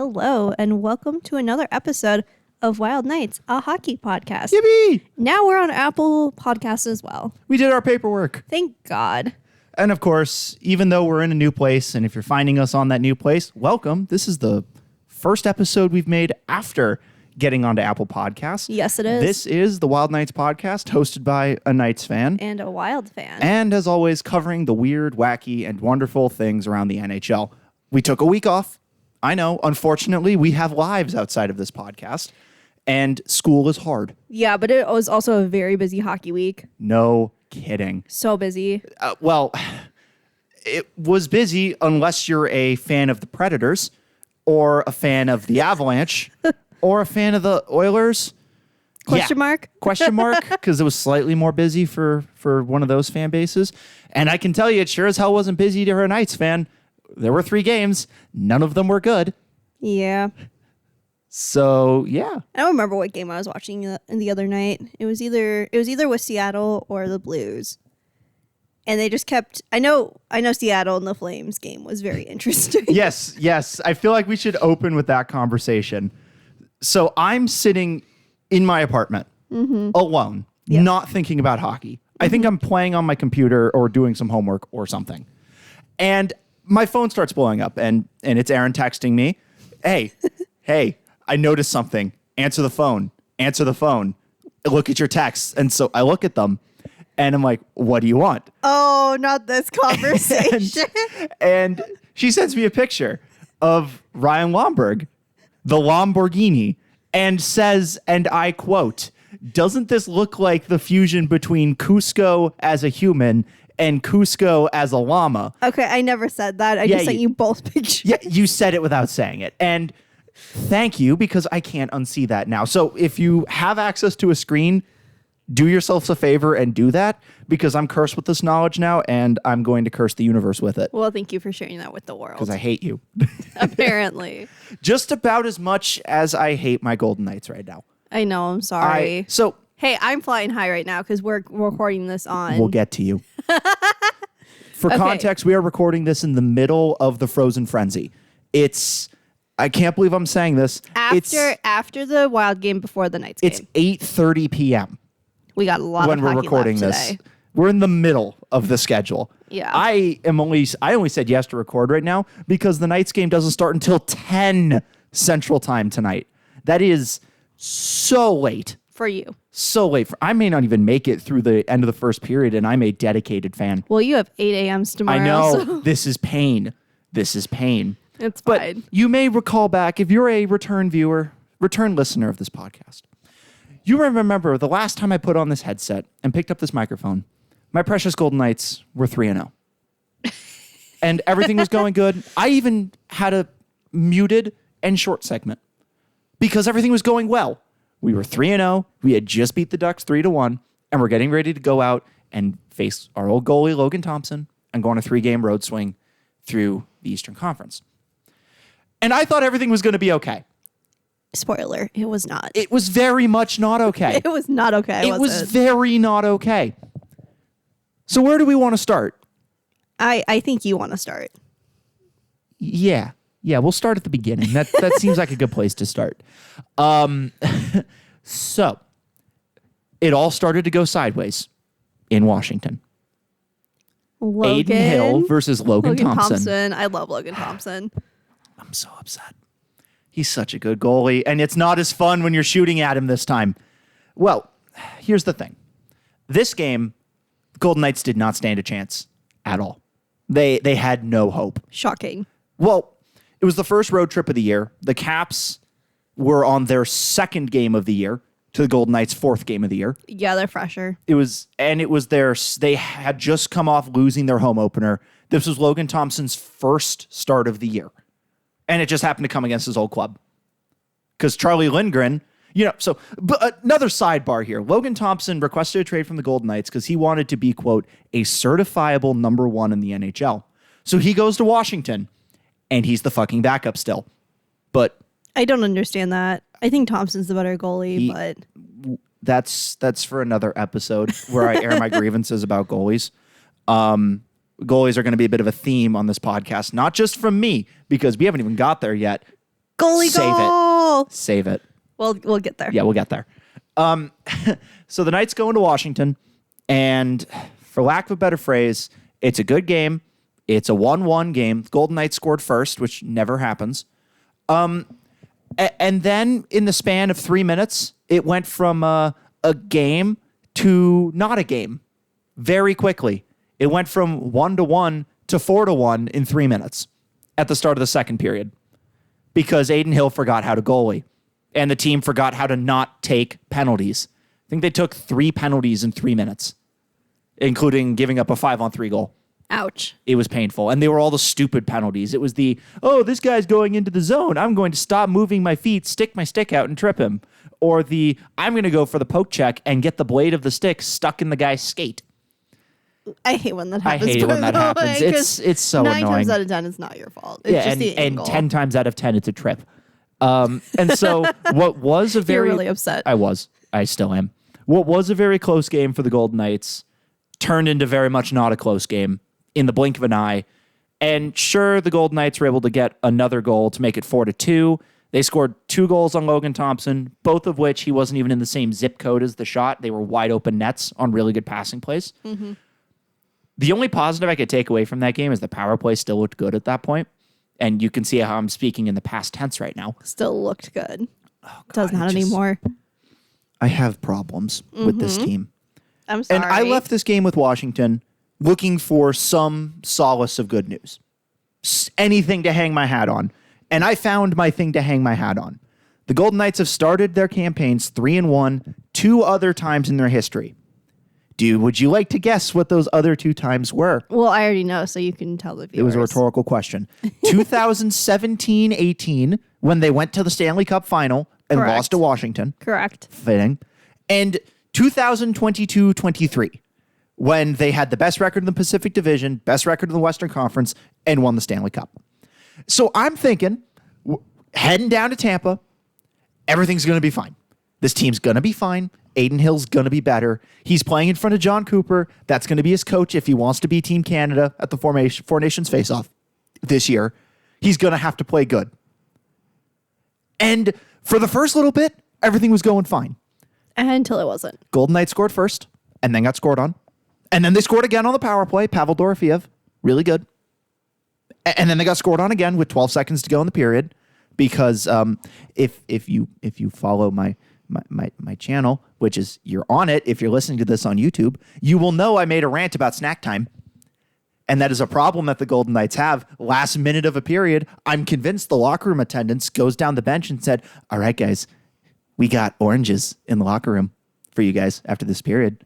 Hello, and welcome to another episode of Wild Nights, a hockey podcast. Yippee! Now we're on Apple Podcasts as well. We did our paperwork. Thank God. And of course, even though we're in a new place, and if you're finding us on that new place, welcome. This is the first episode we've made after getting onto Apple Podcasts. Yes, it is. This is the Wild Nights podcast, hosted by a Knights fan. And a Wild fan. And as always, covering the weird, wacky, and wonderful things around the NHL. We took a week off. I know, unfortunately, we have lives outside of this podcast, and school is hard. Yeah, but it was also a very busy hockey week. No kidding. So busy. Well, it was busy unless you're a fan of the Predators or a fan of the Avalanche or a fan of the Oilers. Question mark? Question mark, because it was slightly more busy for one of those fan bases. And I can tell you, it sure as hell wasn't busy to a Knights fan. There were 3 games. None of them were good. Yeah. So, yeah. I don't remember what game I was watching the other night. It was either with Seattle or the Blues. And they just kept I know Seattle and the Flames game was very interesting. Yes. I feel like we should open with that conversation. So, I'm sitting in my apartment alone, not thinking about hockey. I think I'm playing on my computer or doing some homework or something. And my phone starts blowing up, and it's Erin texting me, hey, I noticed something. Answer the phone. Look at your texts. And so I look at them, and I'm like, what do you want? Oh, not this conversation. and she sends me a picture of Ryan Lomberg, the Lamborghini, and says, and I quote, doesn't this look like the fusion between Cusco as a human and Cusco as a llama? Okay, I never said that. I just sent you both pictures. Yeah, you said it without saying it. And thank you, because I can't unsee that now. So if you have access to a screen, do yourselves a favor and do that, because I'm cursed with this knowledge now, and I'm going to curse the universe with it. Well, thank you for sharing that with the world. Because I hate you. Apparently. Just about as much as I hate my Golden Knights right now. I know, I'm sorry. So hey, I'm flying high right now because we're recording this on... We'll get to you. For context, we are recording this in the middle of the Frozen Frenzy. I can't believe I'm saying this. After the Wild game, before the Knights game. It's 8:30 p.m. We got a lot when of we're hockey recording left this. today. We're in the middle of the schedule. Yeah. I only said yes to record right now because the Knights game doesn't start until 10 Central Time tonight. That is so late. For you. So late. I may not even make it through the end of the first period, and I'm a dedicated fan. Well, you have 8 a.m.s tomorrow. I know. So. This is pain. It's fine. But you may recall back, if you're a return listener of this podcast, you remember the last time I put on this headset and picked up this microphone, my precious Golden Knights were 3-0. And everything was going good. I even had a muted and short segment because everything was going well. We were 3-0. We had just beat the Ducks 3-1, and we're getting ready to go out and face our old goalie, Logan Thompson, and go on a 3-game road swing through the Eastern Conference. And I thought everything was going to be okay. Spoiler, it was not. It was very much not okay. It was not okay. It was very not okay. So where do we want to start? I think you want to start. Yeah, we'll start at the beginning. That seems like a good place to start. So, it all started to go sideways in Washington. Logan. Aiden Hill versus Logan Thompson. I love Logan Thompson. I'm so upset. He's such a good goalie, and it's not as fun when you're shooting at him this time. Well, here's the thing. This game, the Golden Knights did not stand a chance at all. They had no hope. Shocking. Well, it was the first road trip of the year. The Caps were on their second game of the year to the Golden Knights' fourth game of the year. Yeah, they're fresher. They had just come off losing their home opener. This was Logan Thompson's first start of the year. And it just happened to come against his old club. Because Charlie Lindgren, but another sidebar here. Logan Thompson requested a trade from the Golden Knights because he wanted to be, quote, a certifiable number 1 in the NHL. So he goes to Washington, and he's the fucking backup still. But I don't understand that. I think Thompson's the better goalie, but that's for another episode where I air my grievances about goalies. Goalies are going to be a bit of a theme on this podcast, not just from me, because we haven't even got there yet. Goalie goal. Save it. We'll get there. Yeah, we'll get there. So the Knights go into Washington, and for lack of a better phrase, it's a good game. It's a 1-1 game. Golden Knights scored first, which never happens. And then in the span of 3 minutes, it went from a game to not a game very quickly. It went from 1-1 to 4-1 in 3 minutes at the start of the second period because Adin Hill forgot how to goalie and the team forgot how to not take penalties. I think they took 3 penalties in 3 minutes, including giving up a 5-on-3 goal. Ouch. It was painful. And they were all the stupid penalties. It was this guy's going into the zone. I'm going to stop moving my feet, stick my stick out, and trip him. Or I'm going to go for the poke check and get the blade of the stick stuck in the guy's skate. I hate when that happens. I hate it when that happens. It's so 9 annoying. 9 times out of 10, it's not your fault. It's just the angle. And 10 times out of 10, it's a trip. And so what was a very... You're really upset. I still am. What was a very close game for the Golden Knights turned into very much not a close game in the blink of an eye. And sure, the Golden Knights were able to get another goal to make it 4-2. They scored 2 goals on Logan Thompson, both of which he wasn't even in the same zip code as the shot. They were wide open nets on really good passing plays. Mm-hmm. The only positive I could take away from that game is the power play still looked good at that point. And you can see how I'm speaking in the past tense right now. Still looked good. Oh, God, does not anymore. I have problems with this team. I'm sorry. And I left this game with Washington looking for some solace of good news. Anything to hang my hat on. And I found my thing to hang my hat on. The Golden Knights have started their campaigns 3-1 2 other times in their history. Would you like to guess what those other 2 times were? Well, I already know, so you can tell the viewers. It was a rhetorical question. 2017-18, when they went to the Stanley Cup final and lost to Washington. Correct. Fitting. And 2022-23, when they had the best record in the Pacific Division, best record in the Western Conference, and won the Stanley Cup. So I'm thinking, heading down to Tampa, everything's going to be fine. This team's going to be fine. Adin Hill's going to be better. He's playing in front of John Cooper. That's going to be his coach if he wants to be Team Canada at the Four Nations face-off this year. He's going to have to play good. And for the first little bit, everything was going fine. Until it wasn't. Golden Knights scored first, and then got scored on. And then they scored again on the power play. Pavel Dorofeev, really good. And then they got scored on again with 12 seconds to go in the period. Because if you follow my channel, which is you're on it if you're listening to this on YouTube, you will know I made a rant about snack time. And that is a problem that the Golden Knights have. Last minute of a period, I'm convinced the locker room attendants goes down the bench and said, all right, guys, we got oranges in the locker room for you guys after this period.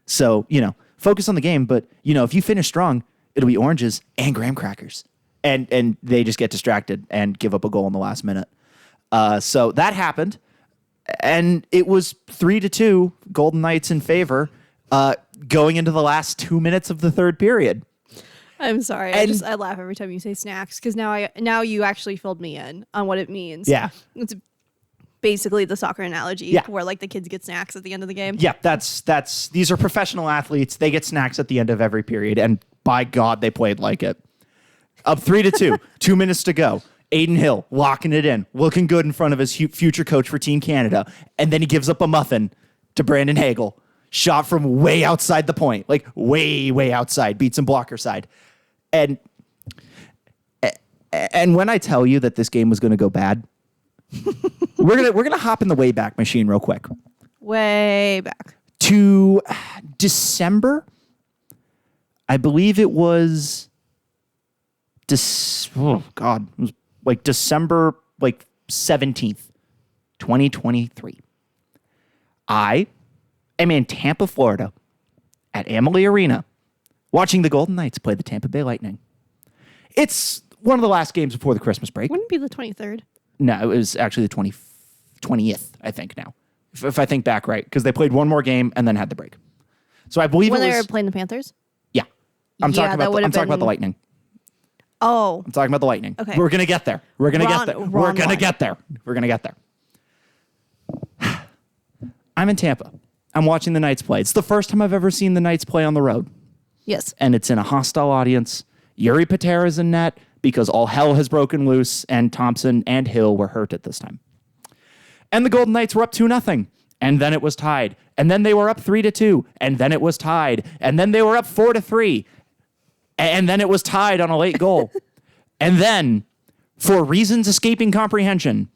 So, focus on the game. But, if you finish strong, it'll be oranges and graham crackers. And they just get distracted and give up a goal in the last minute. So that happened. And it was 3-2 Golden Knights in favor going into the last 2 minutes of the third period. I'm sorry. I laugh every time you say snacks because now you actually filled me in on what it means. Yeah. It's basically the soccer analogy where like the kids get snacks at the end of the game. Yeah, these are professional athletes. They get snacks at the end of every period. And by God, they played like it. Up 3-2, 2 minutes to go. Adin Hill locking it in, looking good in front of his future coach for Team Canada. And then he gives up a muffin to Brandon Hagel. Shot from way outside the point, like way outside, beats him blocker side. And when I tell you that this game was going to go bad, we're gonna hop in the Wayback Machine real quick. Way back. To December, I believe it was... it was like December 17th, 2023. I am in Tampa, Florida at Amalie Arena watching the Golden Knights play the Tampa Bay Lightning. It's one of the last games before the Christmas break. Wouldn't it be the 23rd? No, it was actually the 20th, I think now. If I think back right, because they played one more game and then had the break. So I believe when it was... they were playing the Panthers? Yeah. I'm talking about the Lightning. Oh. I'm talking about the Lightning. Okay. We're going to get there. We're going to get there. We're going to get there. We're going to get there. I'm in Tampa. I'm watching the Knights play. It's the first time I've ever seen the Knights play on the road. Yes. And it's in a hostile audience. Yuri Patera's in net. because all hell has broken loose and Thompson and Hill were hurt at this time. And the Golden Knights were up 2-0. And then it was tied. And then they were up 3-2. And then it was tied. And then they were up 4-3. And then it was tied on a late goal. And then, for reasons escaping comprehension,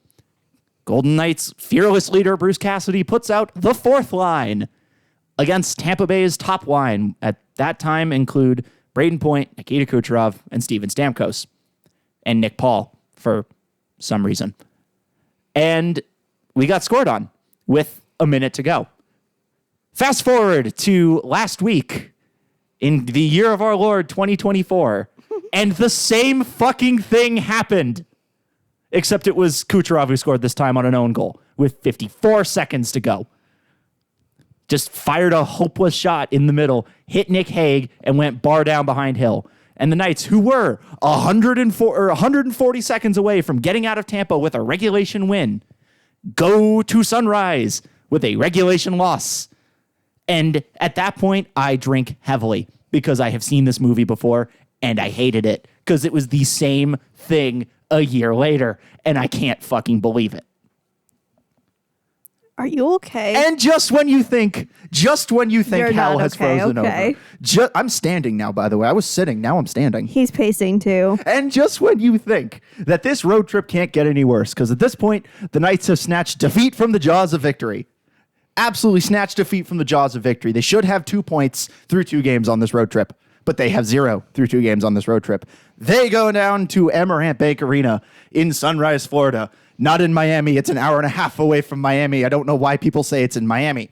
Golden Knights fearless leader Bruce Cassidy puts out the fourth line against Tampa Bay's top line. At that time include Braden Point, Nikita Kucherov, and Steven Stamkos. And Nick Paul, for some reason. And we got scored on with a minute to go. Fast forward to last week in the year of our Lord 2024, and the same fucking thing happened. Except it was Kucherov who scored this time on an own goal with 54 seconds to go. Just fired a hopeless shot in the middle, hit Nick Hague, and went bar down behind Hill. And the Knights, who were 140 seconds away from getting out of Tampa with a regulation win, go to Sunrise with a regulation loss. And at that point, I drink heavily because I have seen this movie before and I hated it because it was the same thing a year later and I can't fucking believe it. Are you okay? And just when you think You're hell not has okay, frozen okay. over. I'm standing now, by the way. I was sitting. Now I'm standing. He's pacing too. And just when you think that this road trip can't get any worse, because at this point, the Knights have snatched defeat from the jaws of victory. Absolutely snatched defeat from the jaws of victory. They should have 2 points through 2 games on this road trip, but they have 0 through 2 games on this road trip. They go down to Amarant Bank Arena in Sunrise, Florida. Not in Miami. It's an hour and a half away from Miami. I don't know why people say it's in Miami.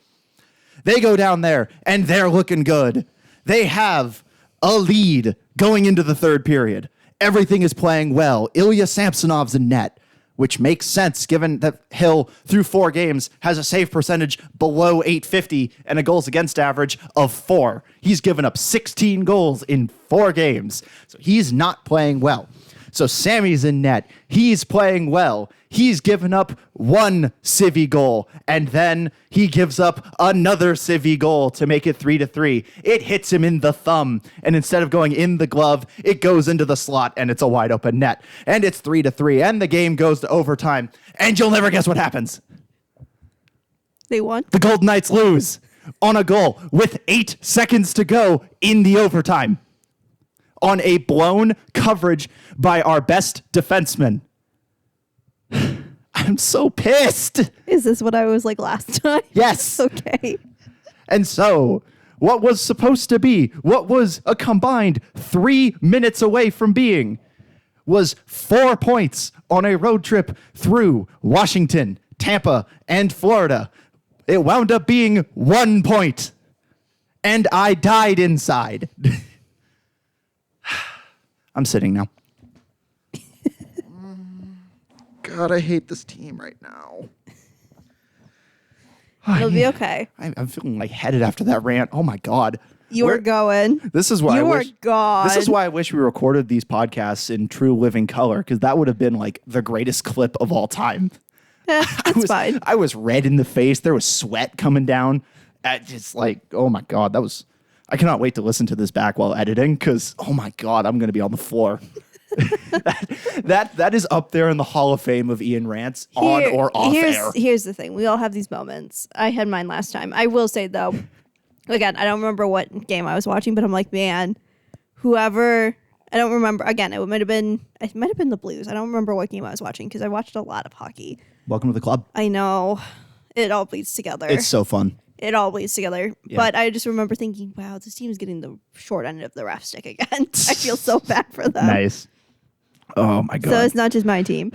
They go down there, and they're looking good. They have a lead going into the third period. Everything is playing well. Ilya Samsonov's in net, which makes sense given that Hill, through 4 games, has a save percentage below .850 and a goals against average of 4. He's given up 16 goals in 4 games, so he's not playing well. So Sammy's in net. He's playing well. He's given up 1 civvy goal, and then he gives up another civvy goal to make it 3-3. It hits him in the thumb, and instead of going in the glove, it goes into the slot, and it's a wide open net. And it's 3-3, and the game goes to overtime. And you'll never guess what happens. They won? The Golden Knights lose on a goal with 8 seconds to go in the overtime on a blown coverage by our best defenseman. I'm so pissed. Is this what I was like last time? Yes. Okay. And so, what was supposed to be, what was a combined 3 minutes away from being, was 4 points on a road trip through Washington, Tampa, and Florida. It wound up being 1 point. And I died inside. I'm sitting now. God, I hate this team right now. It'll be okay. I'm feeling lightheaded after that rant. Oh my God. You were going. This is why You I were wish. gone. This is why I wish we recorded these podcasts in true living color, because that would have been like the greatest clip of all time. It's fine. I was red in the face. There was sweat coming down. Just like, oh my God, that was. I cannot wait to listen to this back while editing, because oh my God, I'm going to be on the floor. that is up there in the Hall of Fame of Ian rants on or off air. Here's the thing. We all have these moments. I had mine last time. I will say, though, again, I don't remember what game I was watching, but I'm like, man, whoever, I don't remember. Again, it might have been the Blues. I don't remember what game I was watching because I watched a lot of hockey. Welcome to the club. I know. It all bleeds together. It's so fun. It all bleeds together. Yeah. But I just remember thinking, wow, this team is getting the short end of the ref stick again. I feel so bad for them. Nice. Oh my God. So it's not just my team.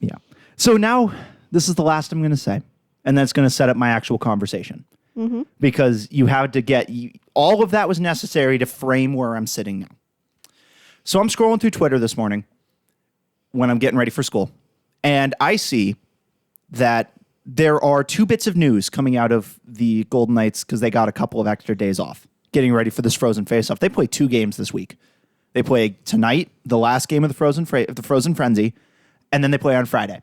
Yeah. So now this is the last I'm going to say, and that's going to set up my actual conversation. Mm-hmm. Because you had to get all of that was necessary to frame where I'm sitting now. So I'm scrolling through Twitter this morning when I'm getting ready for school, and I see that there are 2 bits of news coming out of the Golden Knights because they got a couple of extra days off getting ready for this Frozen Face-Off. They play 2 games this week. They play tonight, the last game of the Frozen Frenzy, and then they play on Friday.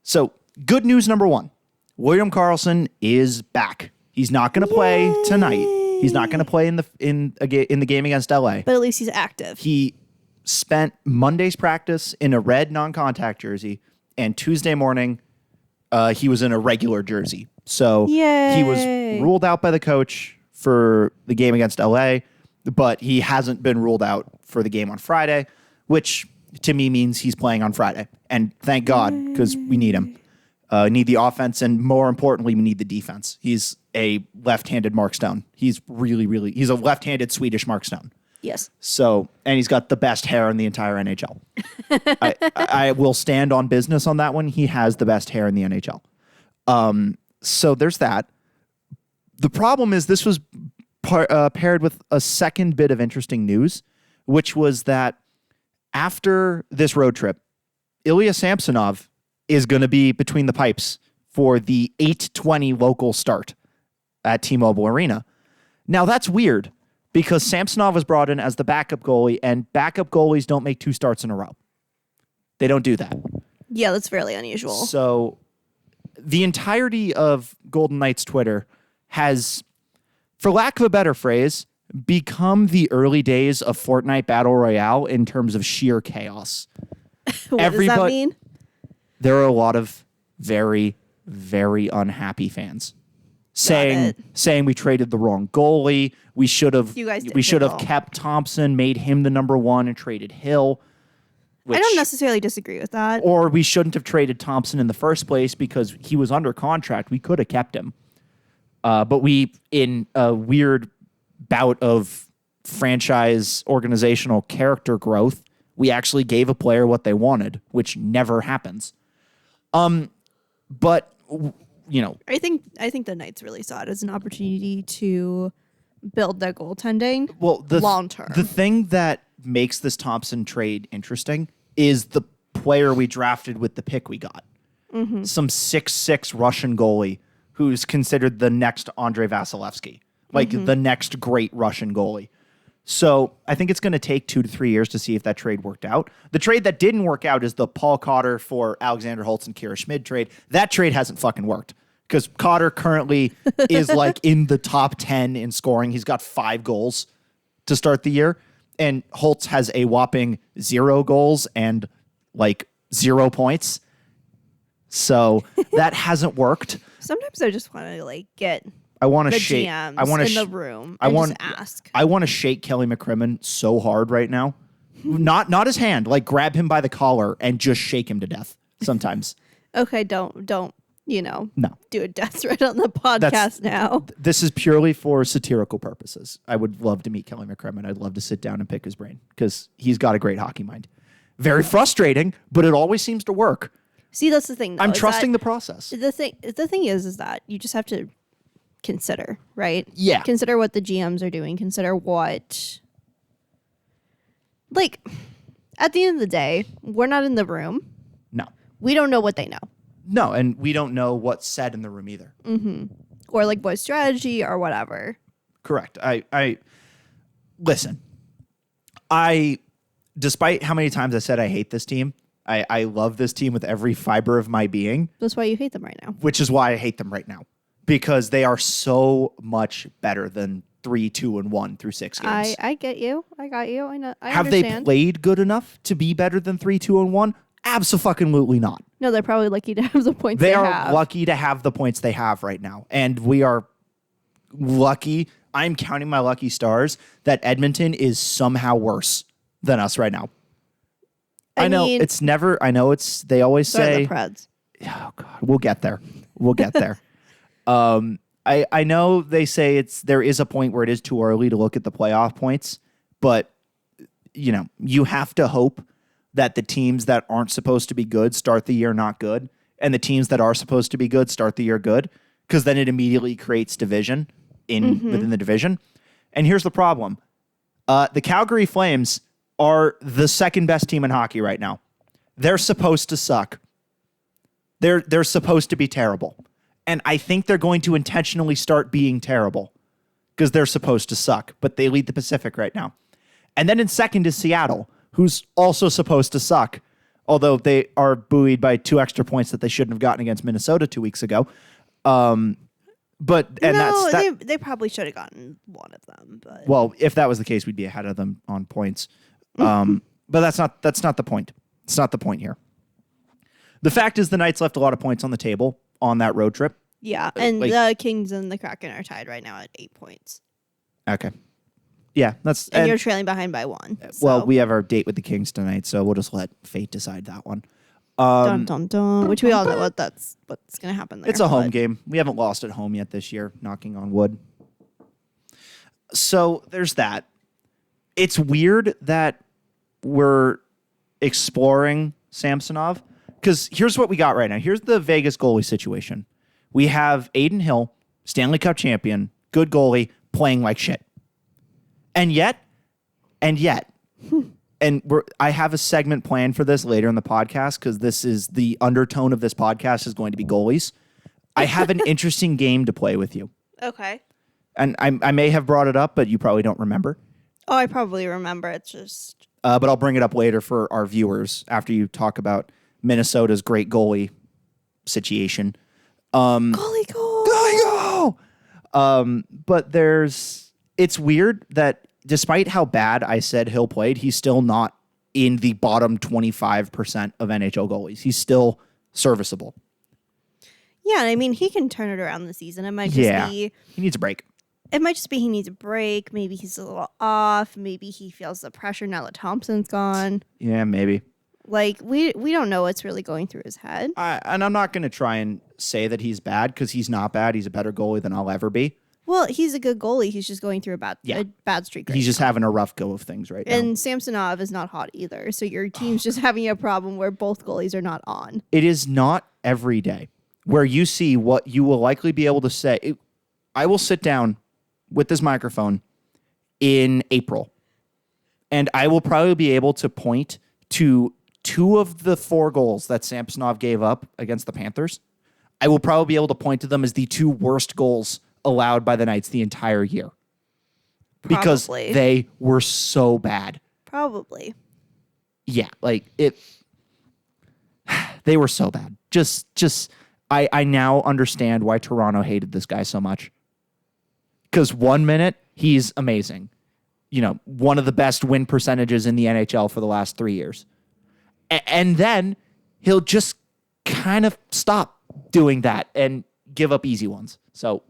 So, good news number 1. William Karlsson is back. He's not going to play tonight. He's not going to play in the game against LA. But at least he's active. He spent Monday's practice in a red non-contact jersey, and Tuesday morning he was in a regular jersey. So he was ruled out by the coach for the game against LA, but he hasn't been ruled out for the game on Friday, which to me means he's playing on Friday. And thank God, because we need him. Need the offense, and more importantly, we need the defense. He's a left-handed Mark Stone. He's he's a left-handed Swedish Mark Stone. Yes. So, and he's got the best hair in the entire NHL. I will stand on business on that one. He has the best hair in the NHL. So there's that. The problem is this was paired with a second bit of interesting news, which was that after this road trip, Ilya Samsonov is going to be between the pipes for the 8:20 local start at T-Mobile Arena. Now, that's weird because Samsonov was brought in as the backup goalie, and backup goalies don't make 2 starts in a row. They don't do that. Yeah, that's fairly unusual. So the entirety of Golden Knights Twitter has, for lack of a better phrase, become the early days of Fortnite Battle Royale in terms of sheer chaos. What does that mean? There are a lot of very, very unhappy fans saying we traded the wrong goalie. We should have kept Thompson, made him the number 1, and traded Hill. I don't necessarily disagree with that. Or we shouldn't have traded Thompson in the first place because he was under contract. We could have kept him. But we, in a weird bout of franchise organizational character growth, we actually gave a player what they wanted, which never happens. But you know, I think the Knights really saw it as an opportunity to build their goaltending. Well, long term. The thing that makes this Thompson trade interesting is the player we drafted with the pick we got. Mm-hmm. Some 6'6" Russian goalie who's considered the next Andrei Vasilevsky, like the next great Russian goalie. So I think it's going to take 2 to 3 years to see if that trade worked out. The trade that didn't work out is the Paul Cotter for Alexander Holtz and Kira Schmid trade. That trade hasn't fucking worked because Cotter currently is like in the top 10 in scoring. He's got 5 goals to start the year. And Holtz has a whopping 0 goals and like 0 points. So that hasn't worked. Sometimes I just want to like get I want to the shake. GMs I want in to the room. Just ask. I want to shake Kelly McCrimmon so hard right now. Not his hand. Like grab him by the collar and just shake him to death. Sometimes. Okay, don't do a death threat on the podcast now. This is purely for satirical purposes. I would love to meet Kelly McCrimmon. I'd love to sit down and pick his brain because he's got a great hockey mind. Very frustrating, but it always seems to work. See, that's the thing. Though, I'm trusting the process. The thing is that you just have to consider, right? Yeah. Consider what the GMs are doing. Consider what, like, at the end of the day, we're not in the room. No. We don't know what they know. No, and we don't know what's said in the room either. Mm-hmm. Or like voice strategy or whatever. Correct. Listen. Despite how many times I said I hate this team, I love this team with every fiber of my being. That's why you hate them right now. Which is why I hate them right now. Because they are so much better than 3-2-1 through 6 games. I get you. I got you. I know. Have they played good enough to be better than 3-2-1? Abso-fucking-lutely not. No, they're probably lucky to have the points they have. They are lucky to have the points they have right now. And we are lucky. I'm counting my lucky stars that Edmonton is somehow worse than us right now. I know it's never. I know it's. They always say. The Preds. Oh God, we'll get there. We'll get there. I know they say there is a point where it is too early to look at the playoff points, but you have to hope that the teams that aren't supposed to be good start the year not good, and the teams that are supposed to be good start the year good, because then it immediately creates division within the division. And here's the problem: the Calgary Flames are the second best team in hockey right now. They're supposed to suck. They're supposed to be terrible. And I think they're going to intentionally start being terrible because they're supposed to suck, but they lead the Pacific right now. And then in second is Seattle, who's also supposed to suck, although they are buoyed by 2 extra points that they shouldn't have gotten against Minnesota 2 weeks ago. They probably should have gotten one of them. But well, if that was the case, we'd be ahead of them on points. But that's not the point. It's not the point here. The fact is the Knights left a lot of points on the table on that road trip. Yeah, and the Kings and the Kraken are tied right now at 8 points. Okay. Yeah, and you're trailing behind by 1. Well, we have our date with the Kings tonight, so we'll just let fate decide that one. Dun, dun, dun, which we all know what's going to happen there. It's a home game. We haven't lost at home yet this year, knocking on wood. So there's that. It's weird that we're exploring Samsonov because here's what we got right now. Here's the Vegas goalie situation. We have Aiden Hill, Stanley Cup champion, good goalie, playing like shit. And yet, I have a segment planned for this later in the podcast because this is the undertone of this podcast is going to be goalies. I have an interesting game to play with you. Okay. And I may have brought it up, but you probably don't remember. Oh, I probably remember. It's just... But I'll bring it up later for our viewers after you talk about Minnesota's great goalie situation. Goalie goal! Goalie goal! But it's weird that despite how bad I said Hill played, he's still not in the bottom 25% of NHL goalies. He's still serviceable. Yeah, I mean, he can turn it around this season. It might just be... He needs a break. It might just be he needs a break. Maybe he's a little off. Maybe he feels the pressure now that Thompson's gone. Yeah, maybe. Like, we don't know what's really going through his head. And I'm not going to try and say that he's bad because he's not bad. He's a better goalie than I'll ever be. Well, he's a good goalie. He's just going through a bad streak. He's just having a rough go of things right now. And Samsonov is not hot either. So your team's just having a problem where both goalies are not on. It is not every day where you see what you will likely be able to say. I will sit down with this microphone in April, and I will probably be able to point to 2 of the 4 goals that Samsonov gave up against the Panthers. I will probably be able to point to them as the 2 worst goals allowed by the Knights the entire year. Because they were so bad. Probably. Yeah, like it. They were so bad. I now understand why Toronto hated this guy so much. Because 1 minute, he's amazing. You know, one of the best win percentages in the NHL for the last 3 years. And then he'll just kind of stop doing that and give up easy ones. So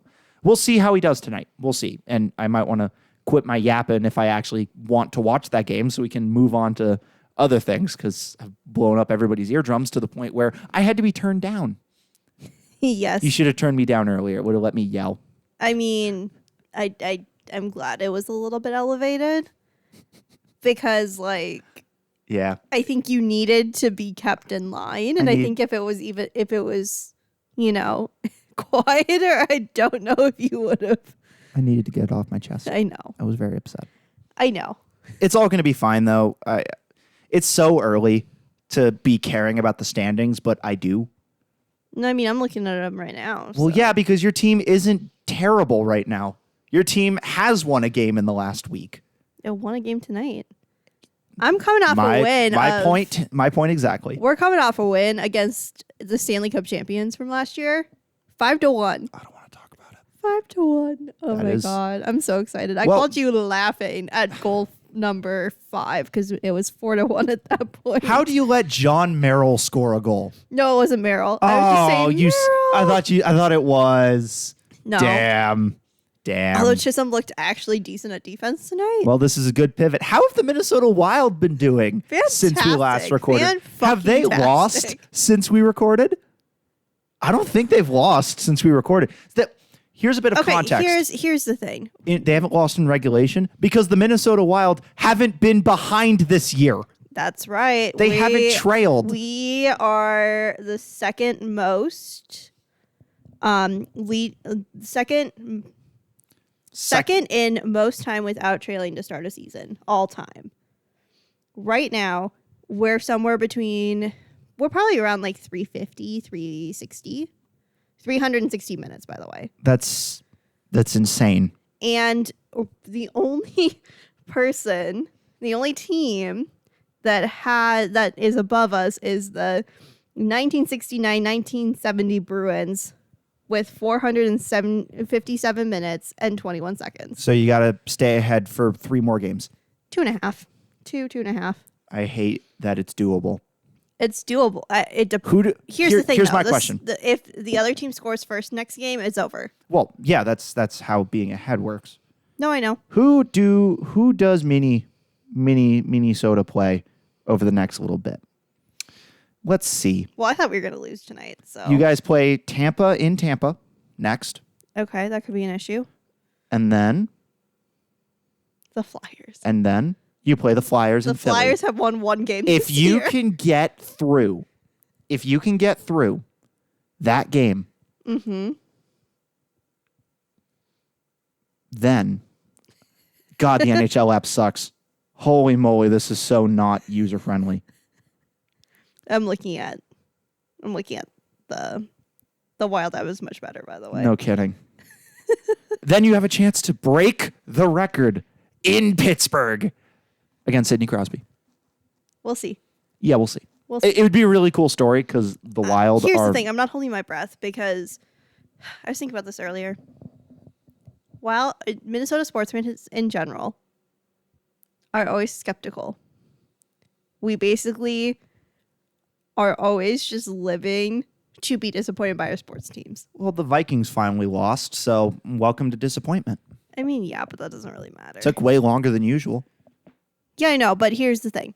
we'll see how he does tonight. We'll see. And I might want to quit my yapping if I actually want to watch that game so we can move on to other things because I've blown up everybody's eardrums to the point where I had to be turned down. Yes. You should have turned me down earlier. It would have let me yell. I mean, I'm glad it was a little bit elevated because, like, yeah, I think you needed to be kept in line, and I think if it was, you know, quieter, I don't know if you would have. I needed to get it off my chest. I know. I was very upset. I know. It's all going to be fine, though. It's so early to be caring about the standings, but I do. No, I mean, I'm looking at them right now. Well, yeah, because your team isn't terrible right now. Your team has won a game in the last week. It won a game tonight. I'm coming off a win. My point exactly. We're coming off a win against the Stanley Cup champions from last year. 5-1. I don't want to talk about it. 5-1. Oh my God. I'm so excited. I called you laughing at goal number 5 because it was 4-1 at that point. How do you let John Merrill score a goal? No, it wasn't Merrill. I was just saying I thought it was. No. Damn. Although Chisholm looked actually decent at defense tonight. Well, this is a good pivot. How have the Minnesota Wild been doing since we last recorded? Have they lost since we recorded? I don't think they've lost since we recorded. Here's a bit of context. Here's the thing. They haven't lost in regulation because the Minnesota Wild haven't been behind this year. That's right. They haven't trailed. We are the second most second in most time without trailing to start a season all time. Right now, we're probably around like 350, 360. 360 minutes, by the way. That's insane. And the only team that is above us is the 1969-1970 Bruins with 457 minutes and 21 seconds. So you got to stay ahead for 3 more games. 2.5. 2.5. I hate that it's doable. It's doable. Here's the thing. Here's though. my question. If the other team scores first next game, it's over. Well, yeah, that's how being ahead works. No, I know. Who does Minnesota play over the next little bit? Let's see. Well, I thought we were going to lose tonight. So You guys play Tampa in Tampa next, okay, that could be an issue. and then The Flyers. you play the Flyers The in Philly. Flyers have won one game. If this you year. can get through that game, then God, the NHL app sucks. Holy moly, this is so not user friendly. I'm looking at the Wild. That was much better, by the way. No kidding. Then you have a chance to break the record in Pittsburgh against Sidney Crosby. We'll see. Yeah, we'll see. We'll see. It would be a really cool story because the Wild Here's are... the thing. I'm not holding my breath because I was thinking about this earlier. While Minnesota sportsmen in general are always skeptical, we basically are always just living to be disappointed by our sports teams. Well, the Vikings finally lost, so welcome to disappointment. I mean, yeah, but that doesn't really matter. Took way longer than usual. Yeah, I know, but here's the thing.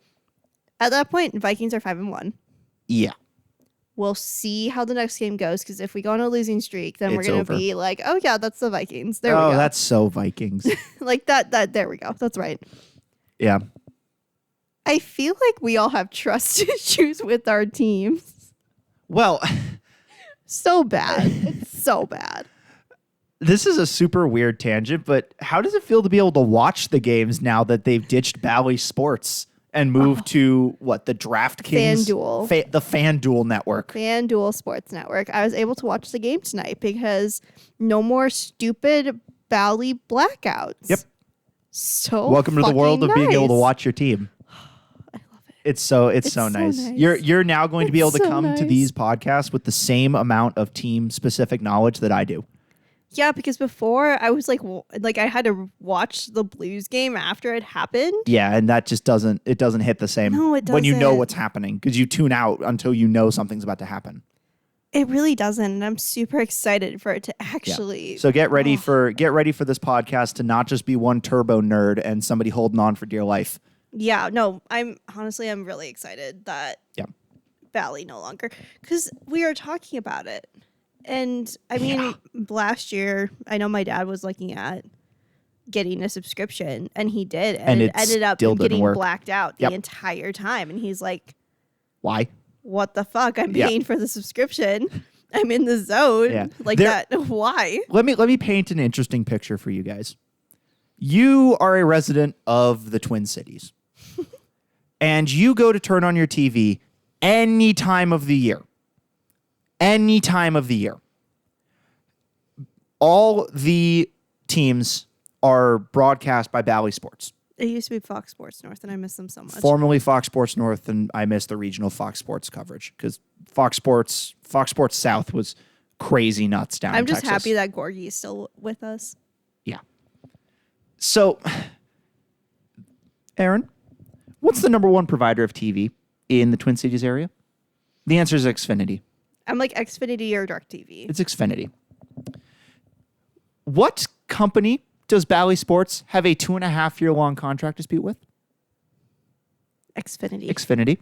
At that point, Vikings are 5-1. Yeah. We'll see how the next game goes, because if we go on a losing streak, then we're It's going over. to be like, oh yeah, that's the Vikings. There we Oh, go. that's so Vikings. like that. There we go. That's right. Yeah. I feel like we all have trust issues with our teams. Well, So bad. It's so bad. this is a super weird tangent, but how does it feel to be able to watch the games now that they've ditched Bally Sports and moved to the DraftKings? FanDuel. The FanDuel network. FanDuel Sports Network. I was able to watch the game tonight because no more stupid Bally blackouts. Yep. So Welcome to the world of being able to nice. watch your team. It's so nice. You're now going to be able It's to so come to nice. these podcasts with the same amount of team specific knowledge that I do. Yeah, because before I was like I had to watch the Blues game after it happened. Yeah, and that just doesn't hit the same No, it when you know doesn't. what's happening because you tune out until you know something's about to happen. It really doesn't, and I'm super excited for it to actually. So get ready for this podcast to not just be one turbo nerd and somebody holding on for dear life. Yeah, no, I'm really excited that Yeah. Bally no longer, because we are talking about it. And I mean, last year, I know my dad was looking at getting a subscription, and he did, and it ended up still didn't getting work. blacked out Yep. the entire time. And he's like, Why? what the fuck? I'm Yeah. paying for the subscription. I'm in the zone. Yeah. Like There- that. Why? Let me paint an interesting picture for you guys. You are a resident of the Twin Cities. And you go to turn on your TV any time of the year. Any time of the year. All the teams are broadcast by Bally Sports. It used to be Fox Sports North, and I miss them so much. Formerly Fox Sports North, and I miss the regional Fox Sports coverage because Fox Sports South was crazy nuts down I'm in just Texas. happy that Gorgie is still with us. Yeah. So, Erin, what's the number one provider of TV in the Twin Cities area? The answer is Xfinity. I'm like Xfinity or DirecTV. It's Xfinity. What company does Bally Sports have a 2.5-year long contract dispute with? Xfinity. Xfinity.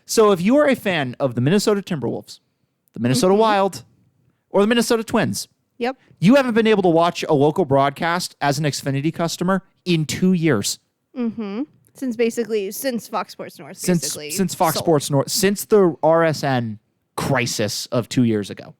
So if you are a fan of the Minnesota Timberwolves, the Minnesota Wild, or the Minnesota Twins, Yep. you haven't been able to watch a local broadcast as an Xfinity customer in 2 years. Since Fox Sports North, basically. Since Fox sold. Sports North, since the RSN crisis of 2 years ago,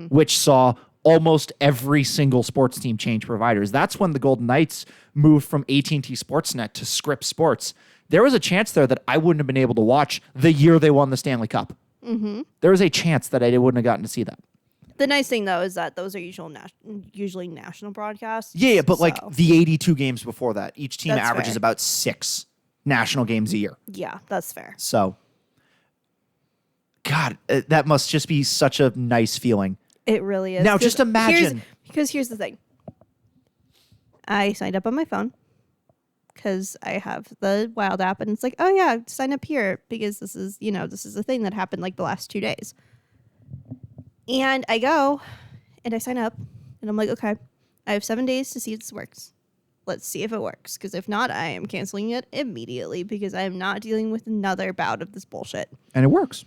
which saw almost every single sports team change providers. That's when the Golden Knights moved from AT&T Sportsnet to Scripps Sports. There was a chance there that I wouldn't have been able to watch the year they won the Stanley Cup. There was a chance that I wouldn't have gotten to see that. The nice thing, though, is that those are usually national broadcasts. Yeah, but like so- the 82 games before that, each team That's averages fair. about 6 national games a year. Yeah, that's fair. So, God, that must just be such a nice feeling. It really is. Now, just imagine. Because here's the thing. I signed up on my phone. because I have the Wild app, and it's like, oh yeah, sign up here because this is a thing that happened like the last 2 days. And I go and I sign up and I'm like, okay, I have 7 days to see if this works. Let's see if it works, because if not, I am canceling it immediately because I am not dealing with another bout of this bullshit. And it works.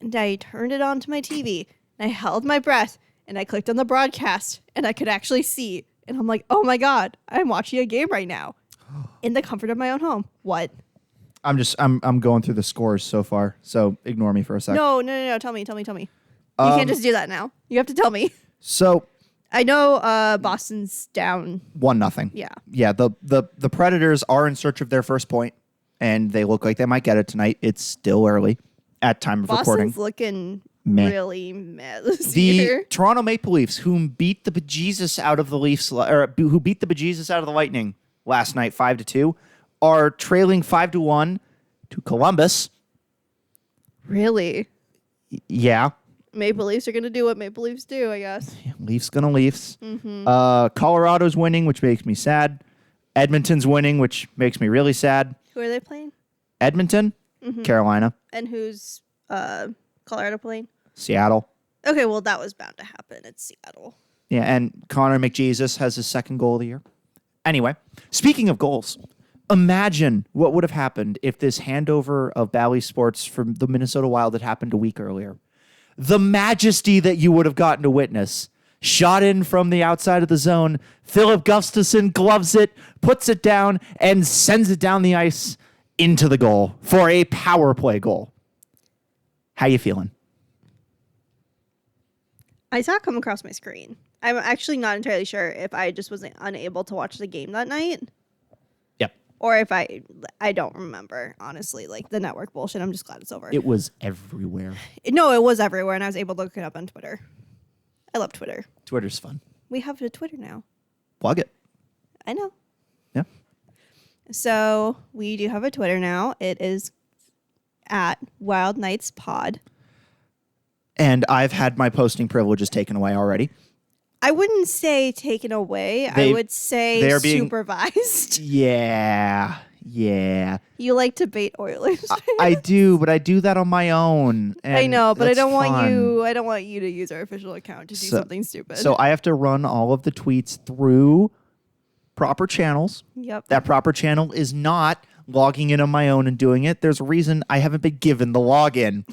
And I turned it on to my TV and I held my breath and I clicked on the broadcast and I could actually see. And I'm like, oh my God, I'm watching a game right now in the comfort of my own home. What? I'm going through the scores so far, so ignore me for a second. No. Tell me. You can't just do that now. You have to tell me. So I know Boston's down 1-0. Yeah. Yeah. The Predators are in search of their first point, and they look like they might get it tonight. It's still early at time of recording. Boston's looking Meh. really meh this The year. Toronto Maple Leafs, who beat the bejesus out of the Leafs, or who beat the bejesus out of the Lightning last night, 5-2, are trailing 5-1 to Columbus. Really? Yeah. Maple Leafs are going to do what Maple Leafs do, I guess. Leafs gonna Leafs. Mm-hmm. Colorado's winning, which makes me sad. Edmonton's winning, which makes me really sad. Who are they playing? Edmonton, Carolina, And who's Colorado playing? Seattle. Okay, well, that was bound to happen. It's Seattle. Yeah, and Connor McJesus has his second goal of the year. Anyway, speaking of goals, imagine what would have happened if this handover of Bally Sports from the Minnesota Wild had happened a week earlier. The majesty that you would have gotten to witness. Shot in from the outside of the zone. Philip Gustafsson gloves it, puts it down, and sends it down the ice into the goal for a power play goal. How you feeling? I saw it come across my screen. I'm actually not entirely sure if I just was unable to watch the game that night. Yep. Or if I don't remember, honestly. Like, the network bullshit, I'm just glad it's over. It was everywhere. No, it was everywhere, and I was able to look it up on Twitter. I love Twitter. Twitter's fun. We have a Twitter now. Plug it. I know. Yeah. So, we do have a Twitter now. It is at Wild Nights Pod. And I've had my posting privileges taken away already. I wouldn't say taken away. I would say supervised. Yeah. You like to bait Oilers. I do, but I do that on my own. I know, but I don't fun. want you to use our official account to do something stupid. So I have to run all of the tweets through proper channels. Yep. That proper channel is not logging in on my own and doing it. There's a reason I haven't been given the login.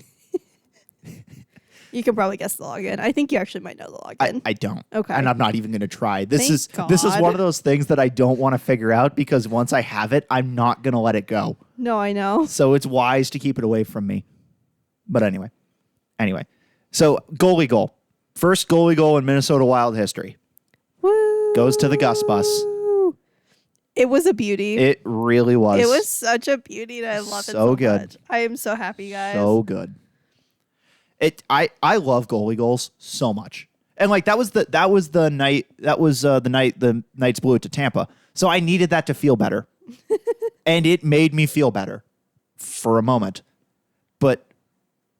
You can probably guess the login. I think you actually might know the login. I don't. Okay. And I'm not even going to try. This Thank is God. one of those things that I don't want to figure out because once I have it, I'm not going to let it go. No, I know. So it's wise to keep it away from me. But anyway. So goalie goal. First goalie goal in Minnesota Wild history. Woo. Goes to the Gus bus. It was a beauty. It really was. It was such a beauty, and I love it so good. much. I am so happy, guys. So good. I love goalie goals so much. And like that was the night the Knights blew it to Tampa. So I needed that to feel better. And it made me feel better for a moment. But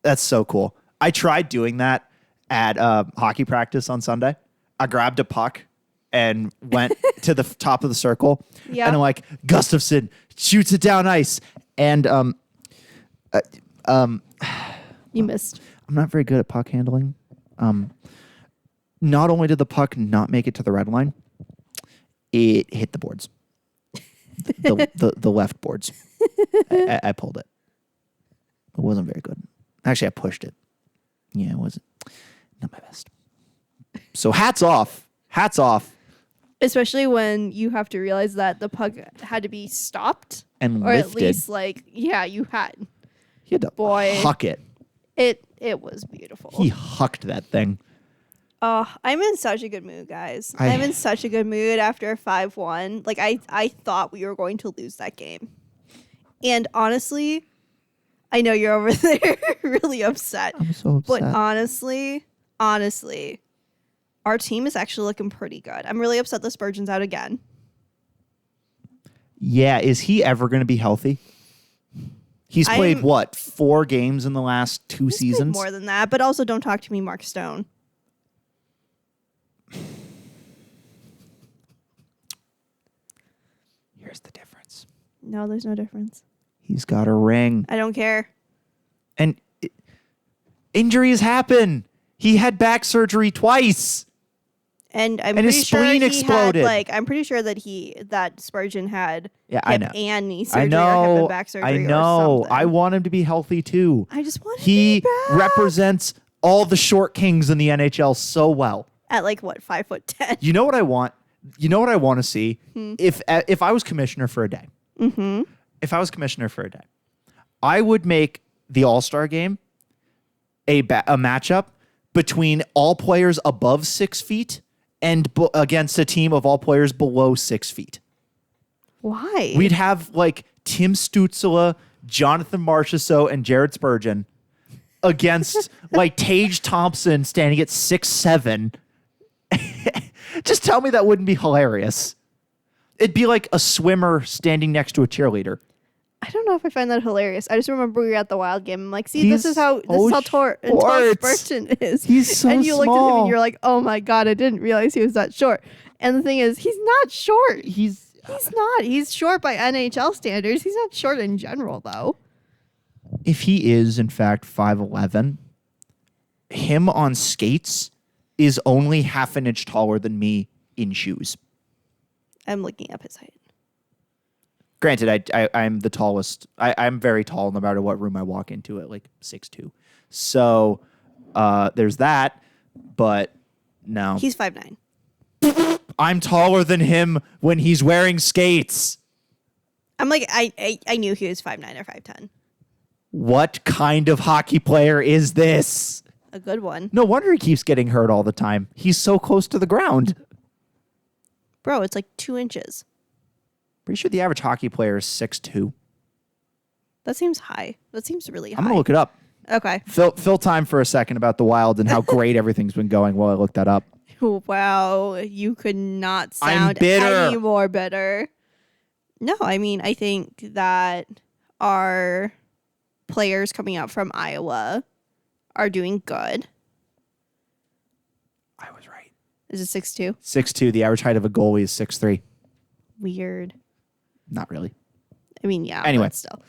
that's so cool. I tried doing that at hockey practice on Sunday. I grabbed a puck and went to the top of the circle. Yeah. And I'm like, Gustafsson shoots it down ice. And You missed. I'm not very good at puck handling. Not only did the puck not make it to the red line, it hit the boards. The left boards. I pulled it. It wasn't very good. Actually, I pushed it. Yeah, it wasn't. Not my best. So hats off. Hats off. Especially when you have to realize that the puck had to be stopped. And or lifted. At least, you had. He had to huck it. It was beautiful. He hucked that thing. Oh, I'm in such a good mood, guys. I'm in such a good mood after 5-1. Like, I thought we were going to lose that game. And honestly, I know you're over there really upset. I'm so upset. But honestly, our team is actually looking pretty good. I'm really upset the Spurgeon's out again. Yeah, is he ever going to be healthy? He's played, 4 games in the last 2 seasons? More than that, but also don't talk to me, Mark Stone. Here's the difference. No, there's no difference. He's got a ring. I don't care. And injuries happen. He had back surgery twice. And I'm And pretty his sure spleen he exploded. had, I'm pretty sure that Spurgeon had Yeah, hip I know. and knee surgery I or hip know. and back surgery I or know. something. I want him to be healthy too. I just want him He to be back. represents all the short kings in the NHL so well. At 5'10". You know what I want? You know what I want to see? If I was commissioner for a day. Mm-hmm. If I was commissioner for a day, I would make the All-Star game a matchup between all players above 6 feet and against a team of all players below 6 feet. Why? We'd have Tim Stützle, Jonathan Marchessault, and Jared Spurgeon against Tage Thompson standing at 6'7". Just tell me that wouldn't be hilarious. It'd be like a swimmer standing next to a cheerleader. I don't know if I find that hilarious. I just remember we were at the Wild game. I'm like, see, this is how tall Spurgeon is. He's so and you small. looked at him and you're like, oh my God, I didn't realize he was that short. And the thing is, he's not short. He's not. He's short by NHL standards. He's not short in general, though. If he is, in fact, 5'11", him on skates is only half an inch taller than me in shoes. I'm looking up his height. Granted, I'm the tallest. I'm very tall no matter what room I walk into at 6'2". So there's that, but no. He's 5'9". I'm taller than him when he's wearing skates. I'm like, I knew he was 5'9" or 5'10". What kind of hockey player is this? A good one. No wonder he keeps getting hurt all the time. He's so close to the ground. Bro, it's 2 inches. Pretty sure the average hockey player is 6'2". That seems high. That seems really high. I'm going to look it up. Okay. Fill time for a second about the Wild and how great everything's been going while I look that up. Wow, you could not I'm sound bitter. any more bitter. No, I mean, I think that our players coming out from Iowa are doing good. I was right. Is it 6'2"? 6'2". The average height of a goalie is 6'3". Weird. Not really. I mean, yeah. Anyway. But still.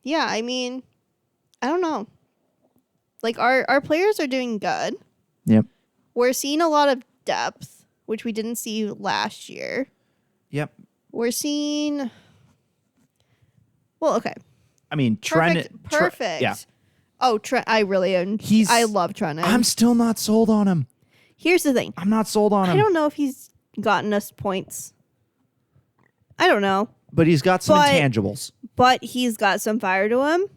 Yeah, I mean, I don't know. Our players are doing good. Yep. We're seeing a lot of depth, which we didn't see last year. Yep. We're seeing. Well, okay. I mean, Trent. Perfect. Yeah. Oh, Trent. I really am. I love Trent. I'm still not sold on him. Here's the thing. I'm not sold on him. I don't know if he's gotten us points. I don't know. But he's got some intangibles. But he's got some fire to him.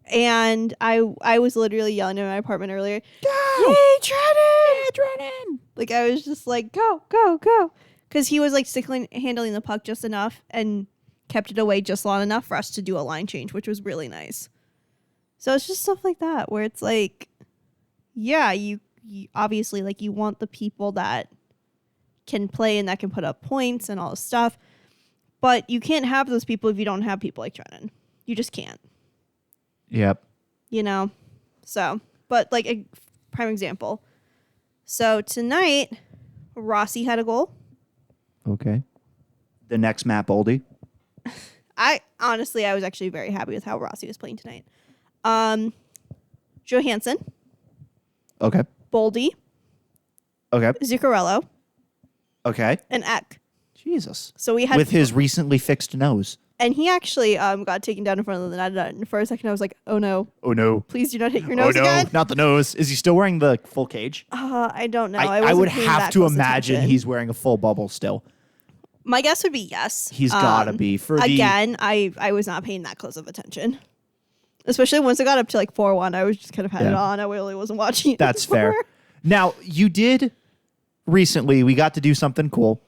And I was literally yelling in my apartment earlier. Go! Yay, Trenton! Yeah, Trenton! I was just like, go, go, go. Because he was handling the puck just enough and kept it away just long enough for us to do a line change, which was really nice. So it's just stuff like that where it's yeah, you obviously you want the people that can play and that can put up points and all this stuff. But you can't have those people if you don't have people like Trenton. You just can't. Yep. So, but a prime example. So tonight, Rossi had a goal. Okay. The next Matt Boldy. I was actually very happy with how Rossi was playing tonight. Johansson. Okay. Boldy. Okay. Zuccarello. Okay. And Eck. Jesus. So we had with his recently fixed nose. And he actually got taken down in front of the net. And for a second, I was like, oh no. Oh no. Please do not hit your nose again. Not the nose. Is he still wearing the full cage? I don't know. I would have to imagine he's wearing a full bubble still. My guess would be yes. He's gotta be. I was not paying that close of attention. Especially once it got up to 4-1. I was just kind of had it on. I really wasn't watching it. That's fair. Now, you did recently, we got to do something cool.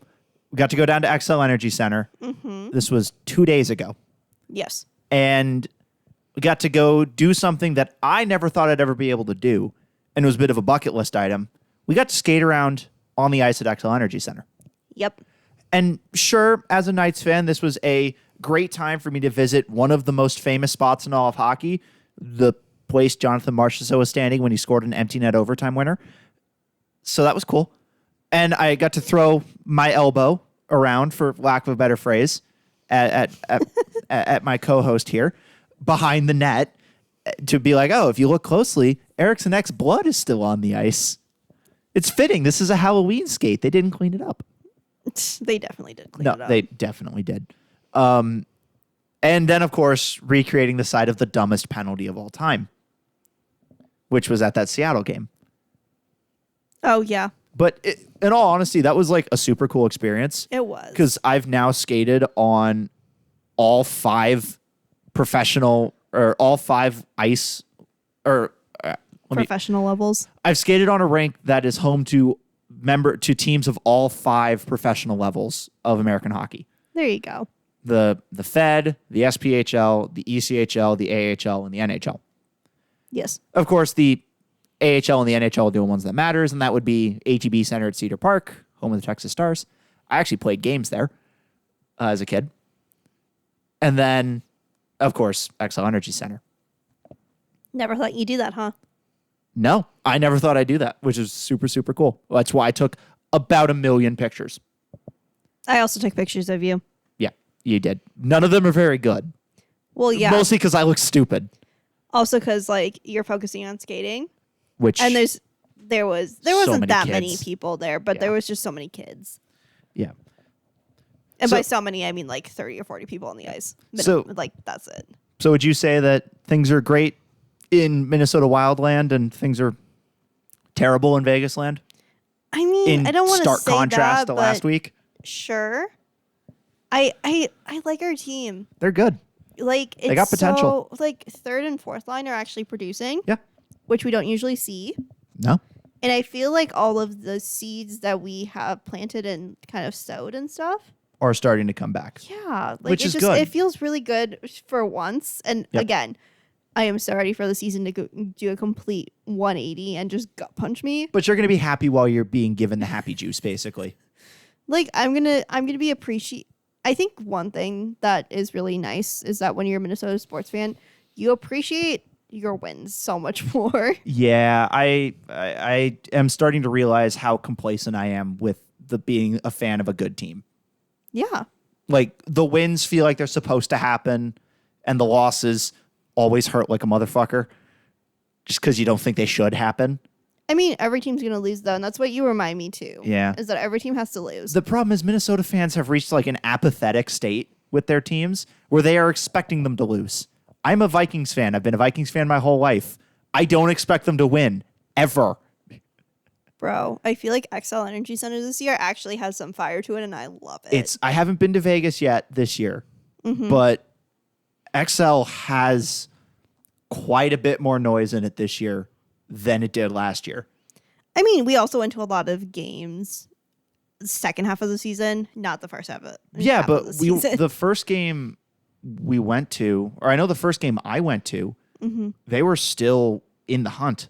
We got to go down to XL Energy Center. Mm-hmm. This was 2 days ago. Yes. And we got to go do something that I never thought I'd ever be able to do. And it was a bit of a bucket list item. We got to skate around on the ice at XL Energy Center. Yep. And sure, as a Knights fan, this was a great time for me to visit one of the most famous spots in all of hockey, the place Jonathan Marchessault was standing when he scored an empty net overtime winner. So that was cool. And I got to throw my elbow around, for lack of a better phrase, at my co-host here behind the net to be like, oh, if you look closely, Erickson X blood is still on the ice. It's fitting. This is a Halloween skate. They didn't clean it up. They definitely did clean it up. No, they definitely did. And then, of course, recreating the side of the dumbest penalty of all time, which was at that Seattle game. Oh, yeah. But in all honesty, that was like a super cool experience. It was. Because I've now skated on all 5 professional or all 5 ice or professional levels. I've skated on a rink that is home to teams of all 5 professional levels of American hockey. There you go. The Fed, the SPHL, the ECHL, the AHL, and the NHL. Yes. Of course, the AHL and the NHL are the ones that matters, and that would be ATB Center at Cedar Park, home of the Texas Stars. I actually played games there as a kid. And then, of course, XL Energy Center. Never thought you'd do that, huh? No, I never thought I'd do that, which is super, super cool. That's why I took about 1 million pictures. I also took pictures of you. Yeah, you did. None of them are very good. Well, yeah. Mostly because I look stupid. Also because, like, you're focusing on skating. Which and there wasn't that kids. many people there, but there was just so many kids. Yeah. And by so many, I mean like 30 or 40 people on the ice. So like that's it. So would you say that things are great in Minnesota Wildland and things are terrible in Vegas land? I mean, I don't want to say stark contrast that, to last week. Sure. I like our team. They're good. Like they got potential. So, like 3rd and 4th line are actually producing. Yeah. Which we don't usually see. No. And I feel like all of the seeds that we have planted and kind of sowed and stuff are starting to come back. Yeah. Like which is good. It feels really good for once. And again, I am so ready for the season to do a complete 180 and just gut punch me. But you're going to be happy while you're being given the happy juice, basically. Like I'm gonna be I think one thing that is really nice is that when you're a Minnesota sports fan, you appreciate your wins so much more. Yeah, I am starting to realize how complacent I am with being a fan of a good team. Yeah. Like the wins feel like they're supposed to happen, and the losses always hurt like a motherfucker, just because you don't think they should happen. I mean, every team's gonna lose though, and that's what you remind me too. Yeah, is that every team has to lose. The problem is Minnesota fans have reached like an apathetic state with their teams where they are expecting them to lose. I'm a Vikings fan. I've been a Vikings fan my whole life. I don't expect them to win, ever. Bro, I feel like XL Energy Center this year actually has some fire to it, and I love it. I haven't been to Vegas yet this year, but XL has quite a bit more noise in it this year than it did last year. I mean, we also went to a lot of games the second half of the season, not the first half of it. Yeah, but the first game we went to, or I know the first game I went to, they were still in the hunt.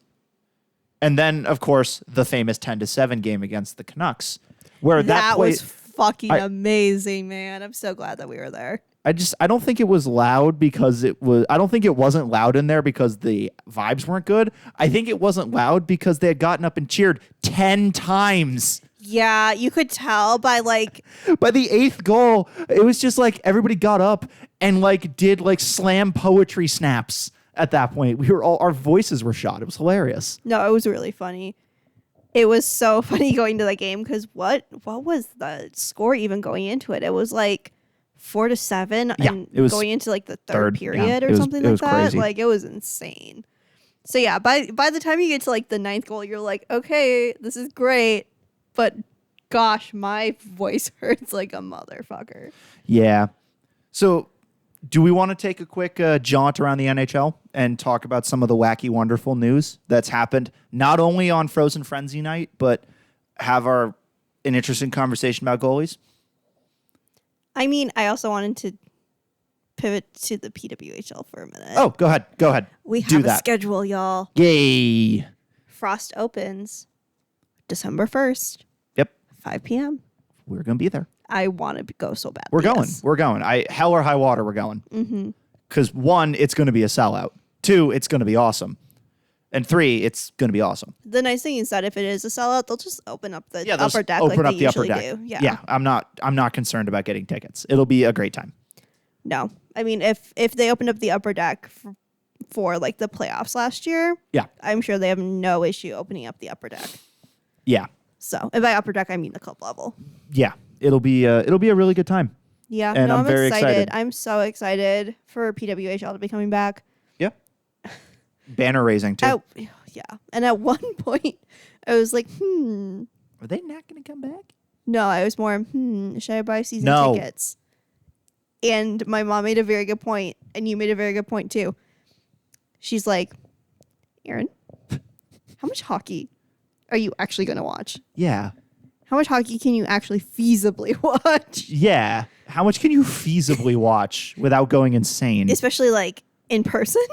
And then, of course, the famous 10-7 game against the Canucks, where that was fucking amazing, man. I'm so glad that we were there. I don't think it was loud because I don't think it wasn't loud in there because the vibes weren't good. I think it wasn't loud because they had gotten up and cheered 10 times. Yeah, you could tell by the 8th goal, it was just like everybody got up and like did like slam poetry snaps. At that point, our voices were shot. It was hilarious. No, it was really funny. It was so funny going to the game because what was the score even going into it? It was like 4-7, and it was going into like the third period or something like that. Crazy. Like it was insane. So yeah, by the time you get to like the 9th goal, you're like, okay, this is great, but gosh, my voice hurts like a motherfucker. Yeah. So, do we want to take a quick jaunt around the NHL and talk about some of the wacky, wonderful news that's happened, not only on Frozen Frenzy night, but have an interesting conversation about goalies? I mean, I also wanted to pivot to the PWHL for a minute. Oh, go ahead. We have a schedule, y'all. Yay. Frost opens December 1st. Yep. 5 p.m. We're going to be there. I want to go so bad. We're going. Hell or high water, we're going. Because 1, it's going to be a sellout. 2, it's going to be awesome. And 3, it's going to be awesome. The nice thing is that if it is a sellout, they'll just open up the They'll upper deck open like up they the upper usually deck. do. Yeah. Yeah, I'm not concerned about getting tickets. It'll be a great time. No. I mean, if they opened up the upper deck for like the playoffs last year, Yeah. I'm sure they have no issue opening up the upper deck. Yeah. So, and by upper deck, I mean the club level. Yeah. It'll be a really good time. Yeah. And no, I'm very excited. I'm so excited for PWHL to be coming back. Yeah. Banner raising too. Oh, yeah. And at one point, I was like, Are they not going to come back? No, I was more, should I buy season No. tickets? And my mom made a very good point, and you made a very good point too. She's like, Erin, how much hockey are you actually going to watch? Yeah. How much hockey can you actually feasibly watch? Yeah. How much can you feasibly watch without going insane? Especially like in person.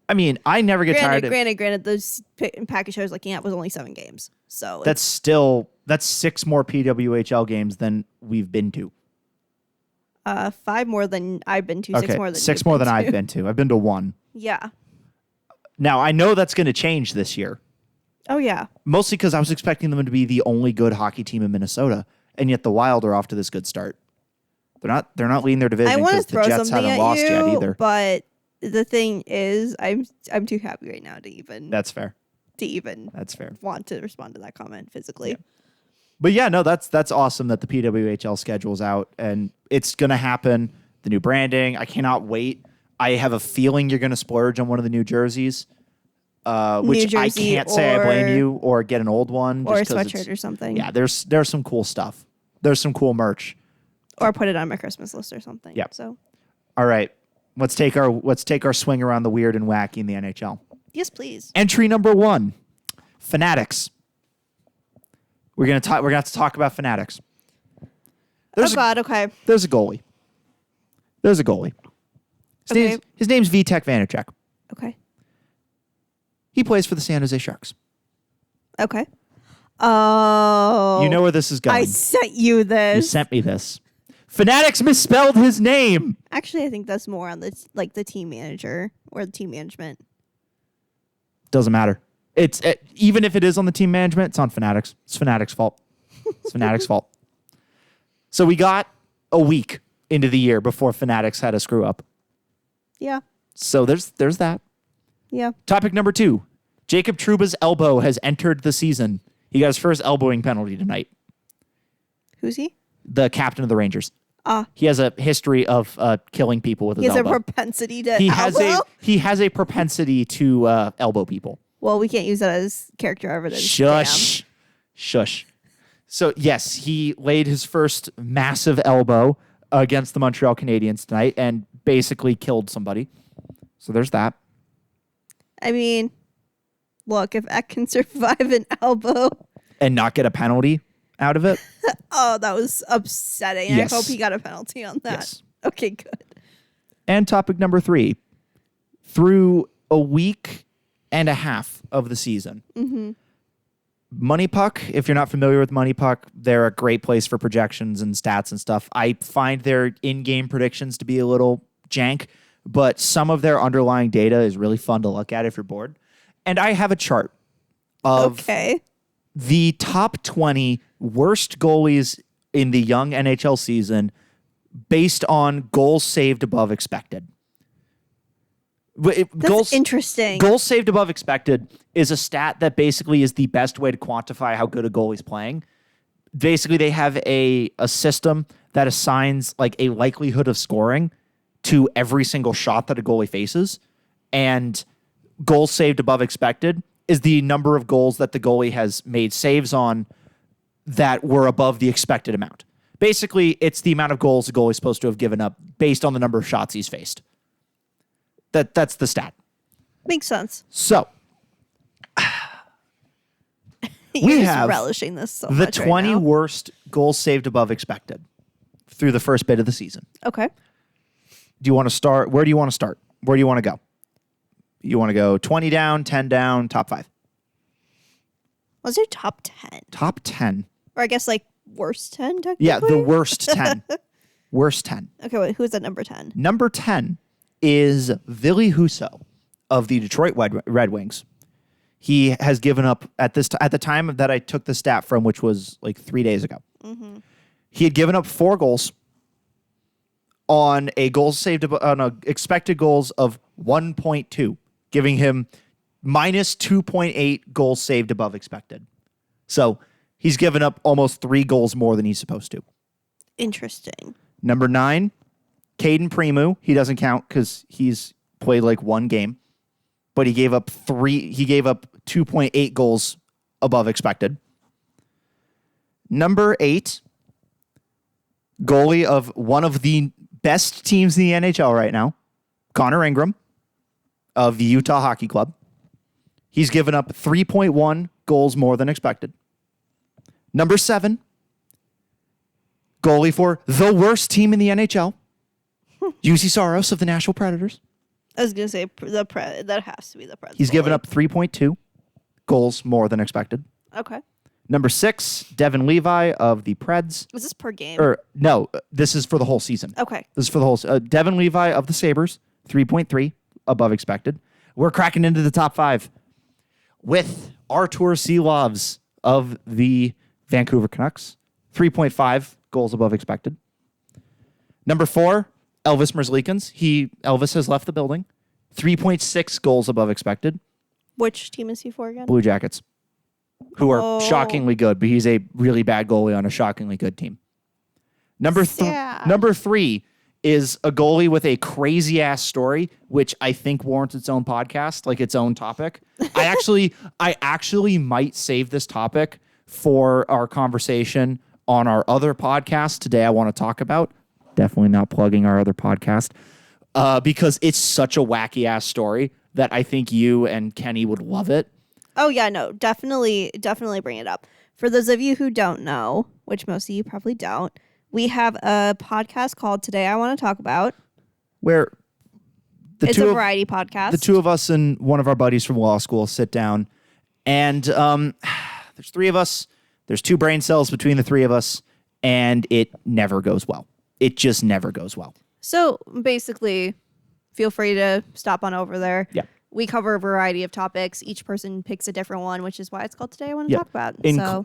I mean, I never get tired of Granted, those package I was looking at was only 7 games. So that's 6 more PWHL games than we've been to. 5 more than I've been to. 6 more than 6 more than I've been to. I've been to 1. Yeah. Now, I know that's going to change this year. Oh, yeah. Mostly because I was expecting them to be the only good hockey team in Minnesota, and yet the Wild are off to this good start. They're not leading their division I want because to throw the Jets something haven't at lost you, yet either. But the thing is, I'm too happy right now to even That's fair. That's fair. Want to respond to that comment physically. Yeah. But yeah, no, that's awesome that the PWHL schedule's out and it's gonna happen. The new branding, I cannot wait. I have a feeling you're gonna splurge on one of the new jerseys, which I can't say I blame you, or get an old one, or a sweatshirt or something. Yeah, there's some cool stuff. There's some cool merch. Or put it on my Christmas list or something. Yeah. So, all right, let's take our swing around the weird and wacky in the NHL. Yes, please. Entry number 1, Fanatics. We're gonna have to talk about Fanatics. Okay. There's a goalie. His name's Vitek Vanacek. Okay. He plays for the San Jose Sharks. Okay. Oh. You know where this is going. I sent you this. You sent me this. Fanatics misspelled his name. Actually, I think that's more on the team manager or the team management. Doesn't matter. Even if it is on the team management, it's on Fanatics. It's Fanatics' fault. It's Fanatics' fault. So we got a week into the year before Fanatics had a screw up. Yeah. So there's that. Yeah. Topic number 2. Jacob Trouba's elbow has entered the season. He got his first elbowing penalty tonight. Who's he? The captain of the Rangers. He has a history of killing people with his elbow. He has a propensity to elbow? He has a propensity to elbow people. Well, we can't use that as character evidence. Shush. Damn. Shush. So, yes, he laid his first massive elbow against the Montreal Canadiens tonight and basically killed somebody. So there's that. I mean, look, if Eck can survive an elbow and not get a penalty out of it. Oh, that was upsetting. Yes. I hope he got a penalty on that. Yes. Okay, good. And topic number 3. Through a week and a half of the season. Mm-hmm. Money Puck, if you're not familiar with Money Puck, they're a great place for projections and stats and stuff. I find their in-game predictions to be a little jank, but some of their underlying data is really fun to look at if you're bored. And I have a chart of the top 20 worst goalies in the young NHL season based on goals saved above expected. That's interesting. Goals saved above expected is a stat that basically is the best way to quantify how good a goalie's playing. Basically, they have a system that assigns like a likelihood of scoring to every single shot that a goalie faces. And goals saved above expected is the number of goals that the goalie has made saves on that were above the expected amount. Basically, it's the amount of goals the goalie's supposed to have given up based on the number of shots he's faced. That's the stat. Makes sense. So we have relishing this so the much 20 right now. worst goals saved above expected through the first bit of the season. Okay. Do you want to start? Where do you want to start? Where do you want to go? You want to go 20 down, 10 down, top 5? Let's do top 10. Top 10. Or I guess like worst 10 technically? Yeah, the worst 10. Worst 10. Okay, wait, who's at number 10? Number 10 is Ville Husso of the Detroit Red Wings. He has given up at the time that I took the stat from, which was like 3 days ago. Mm-hmm. He had given up 4 goals on a expected goals of 1.2, giving him minus 2.8 goals saved above expected. So he's given up almost 3 goals more than he's supposed to. Interesting. Number 9, Caden Premu. He doesn't count because he's played like 1 game, but he gave up 2.8 goals above expected. Number 8, goalie of one of the best teams in the NHL right now, Connor Ingram of the Utah Hockey Club. He's given up 3.1 goals more than expected. Number 7, goalie for the worst team in the NHL, UC Saros of the Nashville Predators. I was going to say that has to be the Preds. He's given up 3.2 goals more than expected. Okay. Number 6, Devin Levi of the Preds. Is this per game? No, this is for the whole season. Okay. This is for the whole Devin Levi of the Sabres, 3.3 above expected. We're cracking into the top 5 with Artur Silovs of the Vancouver Canucks, 3.5 goals above expected. Number 4, Elvis Merzlikins. Elvis has left the building, 3.6 goals above expected. Which team is he for again? Blue Jackets, who are shockingly good, but he's a really bad goalie on a shockingly good team. Number 3 is a goalie with a crazy ass story, which I think warrants its own podcast, like its own topic. I actually might save this topic for our conversation on our other podcast today. I want to talk about. Definitely not plugging our other podcast, because it's such a wacky ass story that I think you and Kenny would love it. Oh yeah, no, definitely bring it up. For those of you who don't know, which most of you probably don't, we have a podcast called Today I Want to Talk About, where it's a variety podcast. The two of us and one of our buddies from law school sit down, and there's 3 of us. There's 2 brain cells between the 3 of us, and it never goes well. It just never goes well. So basically, feel free to stop on over there. Yeah. We cover a variety of topics. Each person picks a different one, which is why it's called Today I Want to Talk About.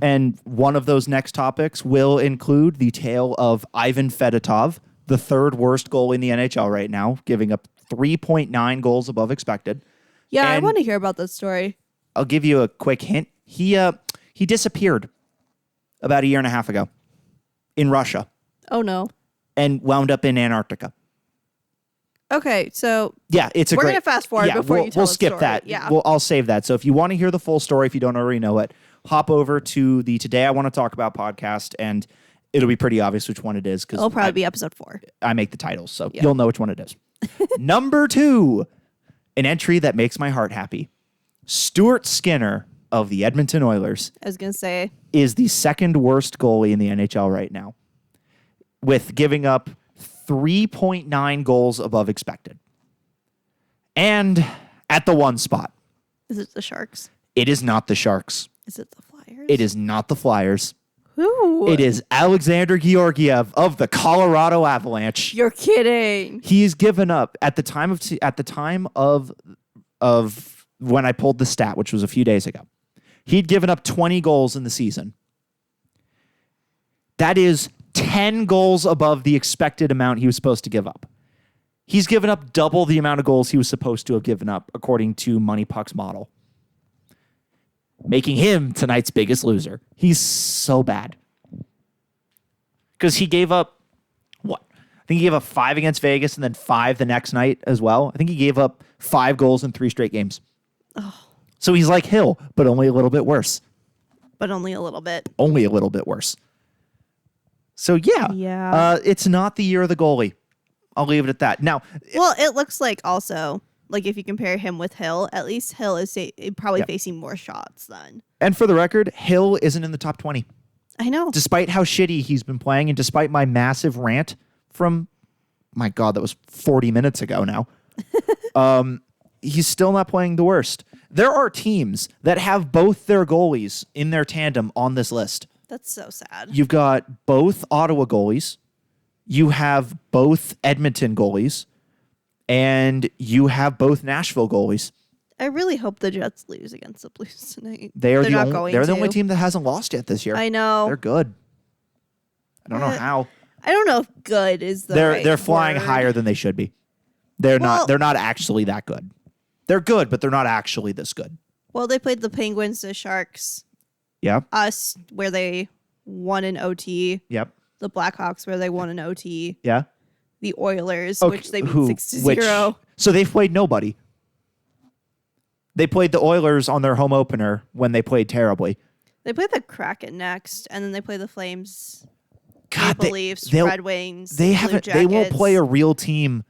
And one of those next topics will include the tale of Ivan Fedotov, the 3rd worst goalie in the NHL right now, giving up 3.9 goals above expected. Yeah, and I want to hear about that story. I'll give you a quick hint. He disappeared about 1.5 years ago in Russia. Oh, no. And wound up in Antarctica. Okay, so yeah, we're going to fast forward before you tell we'll the skip story. that. Yeah. I'll save that. So if you want to hear the full story, if you don't already know it, hop over to the Today I Want to Talk About podcast, and it'll be pretty obvious which one it is. It'll probably be episode 4. I make the titles, so you'll know which one it is. Number 2, an entry that makes my heart happy. Stuart Skinner of the Edmonton Oilers. I was going to say. Is the 2nd worst goalie in the NHL right now, with giving up 3.9 goals above expected. And at the 1 spot. Is it the Sharks? It is not the Sharks. Is it the Flyers? It is not the Flyers. Who? It is Alexander Georgiev of the Colorado Avalanche. You're kidding. He's given up at the time of when I pulled the stat, which was a few days ago. He'd given up 20 goals in the season. That is 10 goals above the expected amount he was supposed to give up. He's given up double the amount of goals he was supposed to have given up, according to Money Puck's model, making him tonight's biggest loser. He's so bad. Because he gave up, what? I think he gave up 5 against Vegas and then 5 the next night as well. I think he gave up 5 goals in 3 straight games. Oh. So he's like Hill, but only a little bit worse. But only a little bit. Only a little bit worse. So yeah. It's not the year of the goalie. I'll leave it at that. Now, well, it looks like also, like if you compare him with Hill, at least Hill is probably facing more shots then. And for the record, Hill isn't in the top 20. I know. Despite how shitty he's been playing and despite my massive rant from, my God, that was 40 minutes ago now. He's still not playing the worst. There are teams that have both their goalies in their tandem on this list. That's so sad. You've got both Ottawa goalies. You have both Edmonton goalies. And you have both Nashville goalies. I really hope the Jets lose against the Blues tonight. They're not going the to. only team that hasn't lost yet this year. I know. They're good. I don't know how. I don't know if good is the They're flying word. higher than they should be. They're not actually that good. They're good, but they're not actually this good. Well, they played the Penguins, the Sharks, Yeah. us, where they won in OT. Yep. The Blackhawks, where they won in OT. Yeah. The Oilers, Okay, which they beat 6-0. So they've played nobody. They played the Oilers on their home opener when they played terribly. They play the Kraken next, and then they play the Flames, God, Maple Leafs, Red Wings. They haven't. They won't play a real team.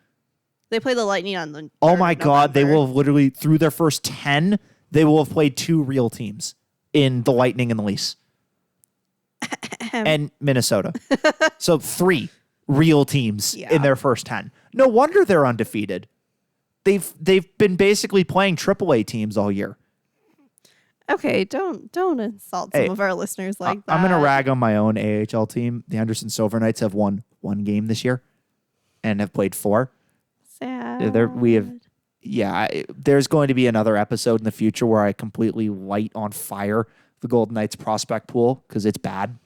They play the Lightning on the. Oh my God! They November. will have literally through their first 10. They will have played 2 real teams in the Lightning and the Leafs, and Minnesota. So 3 real teams in their first 10. No wonder they're undefeated. They've been basically playing AAA teams all year. Okay, don't insult some of our listeners like that. I'm gonna rag on my own AHL team. The Anderson Silver Knights have won 1 game this year, and have played 4. Sad. There's going to be another episode in the future where I completely light on fire the Golden Knights prospect pool because it's bad.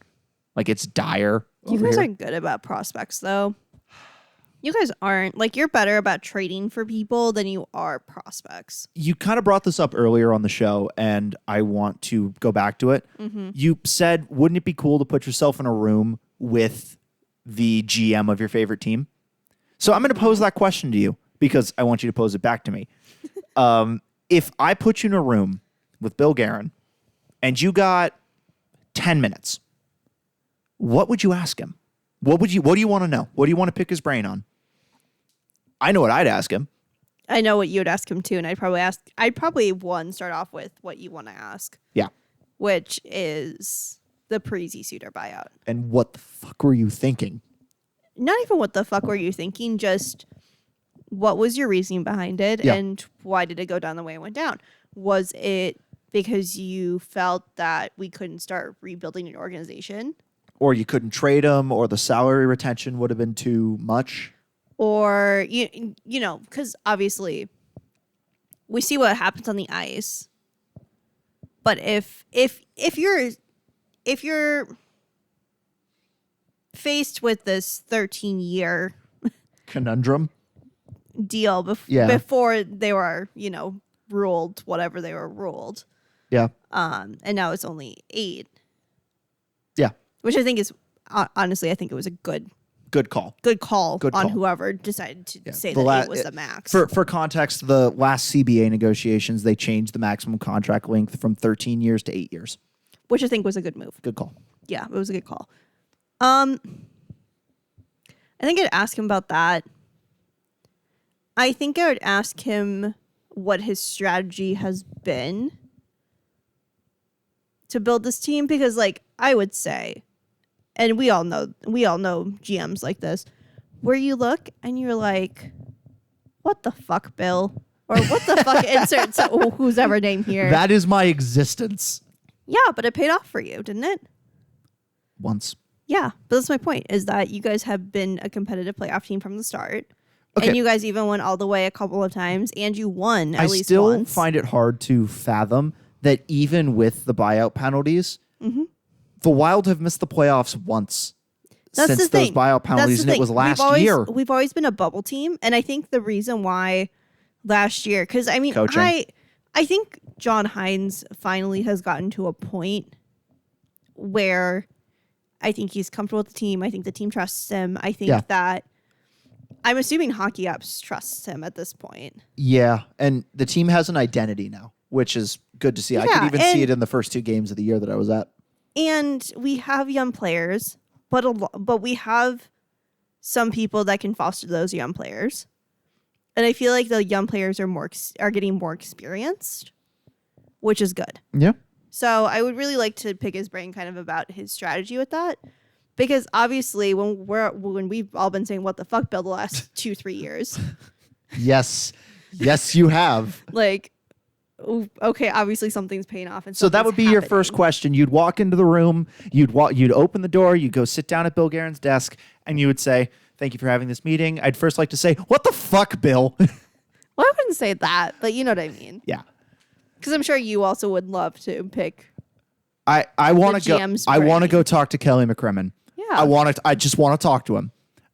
Like, it's dire. You guys aren't good about prospects, though. You guys aren't. Like, you're better about trading for people than you are prospects. You kind of brought this up earlier on the show, and I want to go back to it. Mm-hmm. You said, wouldn't it be cool to put yourself in a room with the GM of your favorite team? So I'm going to pose that question to you because I want you to pose it back to me. If I put you in a room with Bill Guerin and you got 10 minutes, what would you ask him? What do you want to know? What do you want to pick his brain on? I know what I'd ask him. I know what you would ask him too, and I'd probably start off with what you want to ask. Yeah. Which is the Parise Suter buyout. And what the fuck were you thinking? Not even what the fuck were you thinking, just what was your reasoning behind it and why did it go down the way it went down? Was it because you felt that we couldn't start rebuilding an organization? Or you couldn't trade him, or the salary retention would have been too much? Or, you know, because obviously we see what happens on the ice. But if you're faced with this 13-year conundrum deal before they were, ruled whatever they were ruled. Yeah. And now it's only 8. Yeah. Which I think is honestly, I think it was a good call. Good call on whoever decided to say that 8 was the max. For context, the last CBA negotiations, they changed the maximum contract length from 13 years to 8 years. Which I think was a good move. Good call. Yeah, it was a good call. I think I'd ask him about that. I think I would ask him what his strategy has been to build this team, because I would say, and we all know GMs like this, where you look and you're like, what the fuck, Bill? Or what the fuck, insert who's ever name here. That is my existence. Yeah, but it paid off for you, didn't it? Once. Yeah, but that's my point, is that you guys have been a competitive playoff team from the start. Okay. And you guys even went all the way a couple of times, and you won at least still once. Find it hard to fathom that even with the buyout penalties, the Wild have missed the playoffs once since those buyout penalties, and it was last year. We've always been a bubble team, and I think the reason why last year, because I mean, Coaching. I think John Hines finally has gotten to a point where I think he's comfortable with the team. I think the team trusts him. I think that I'm assuming Hockey Ops trusts him at this point. Yeah, and the team has an identity now, which is good to see. I could even see it in the first 2 games of the year that I was at. And we have young players, but we have some people that can foster those young players. And I feel like the young players are getting more experienced, which is good. Yeah. So I would really like to pick his brain kind of about his strategy with that. Because obviously when we've all been saying what the fuck, Bill, the last 2-3 years. Yes. Yes, you have. Okay, obviously something's paying off, and so that would be your first question. You'd walk into the room, you'd open the door, you'd go sit down at Bill Guerin's desk, and you would say, "Thank you for having this meeting." I'd first like to say, "What the fuck, Bill?" Well, I wouldn't say that, but you know what I mean. Yeah. Because I'm sure you also would love to pick. I want to go. GM's I want to brain. go talk to Kelly McCrimmon. Yeah. I just want to talk to him.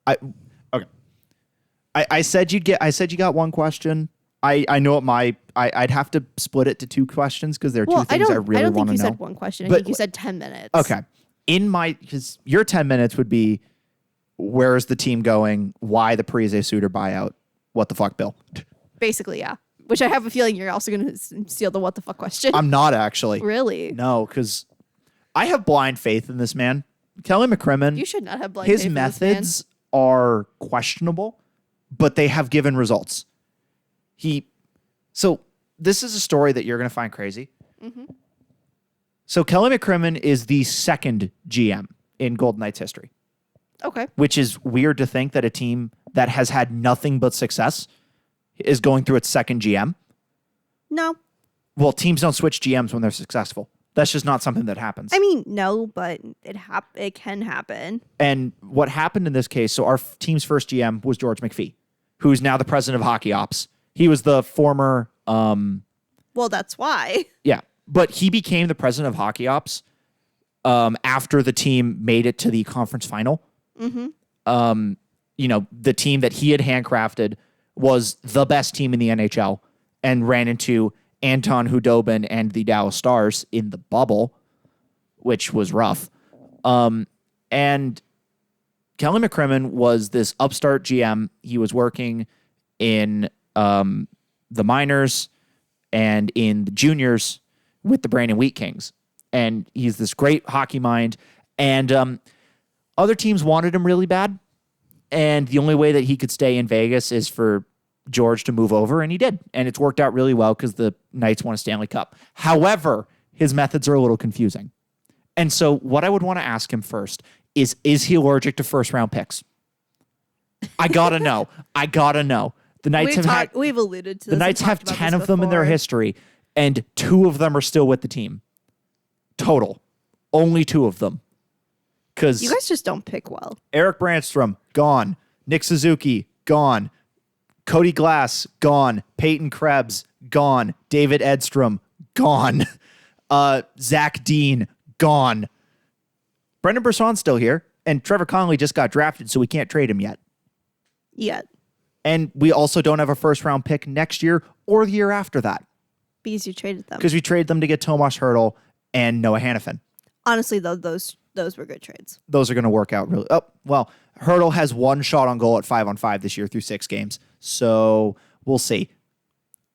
Okay. I said you got one question. I know I'd have to split it to two questions because there are two things I really don't think want to you know. said one question. I But- think you said 10 minutes. Okay. Because your 10 minutes would be, where's the team going? Why the Parise Suter buyout? What the fuck, Bill? Basically, yeah. Which I have a feeling you're also going to steal the what the fuck question. I'm not actually. Really? No, because I have blind faith in this man. Kelly McCrimmon. You should not have blind His faith in this man. methods are questionable, but they have given results. So this is a story that you're going to find crazy. Mm-hmm. So Kelly McCrimmon is the second GM in Golden Knights history, Okay. which is weird to think that a team that has had nothing but success is going through its second GM. No. Well, teams don't switch GMs when they're successful. That's just not something that happens. I mean, no, but it can happen. And what happened in this case, so our team's first GM was George McPhee, who's now the president of Hockey Ops. He was the former... Well, that's why. Yeah, but he became the president of Hockey Ops after the team made it to the conference final. Mm-hmm. The team that he had handcrafted was the best team in the NHL and ran into Anton Hudobin and the Dallas Stars in the bubble, which was rough. And Kelly McCrimmon was this upstart GM. He was working in the minors and in the juniors with the Brandon Wheat Kings. And he's this great hockey mind. And other teams wanted him really bad. And the only way that he could stay in Vegas is for George to move over, and he did. And it's worked out really well because the Knights won a Stanley Cup. However, his methods are a little confusing. And so what I would want to ask him first is he allergic to first-round picks? I gotta know. The Knights We've alluded to this. the Knights have 10 of them in their history, and 2 of them are still with the team. Total. Only 2 of them. Because You guys just don't pick well. Eric Brandstrom, gone. Nick Suzuki, gone. Cody Glass, gone. Peyton Krebs, gone. David Edstrom, gone. Zach Dean, gone. Brendan Brisson's still here, and Trevor Connolly just got drafted, so we can't trade him yet. Yet. And we also don't have a first-round pick next year or the year after that. Because you traded them. Because we traded them to get Tomas Hertl and Noah Hannafin. Honestly, though, those were good trades. Those are going to work out really. Oh, well, Hertl has 1 shot on goal at 5-on-5 this year through 6 games. So we'll see.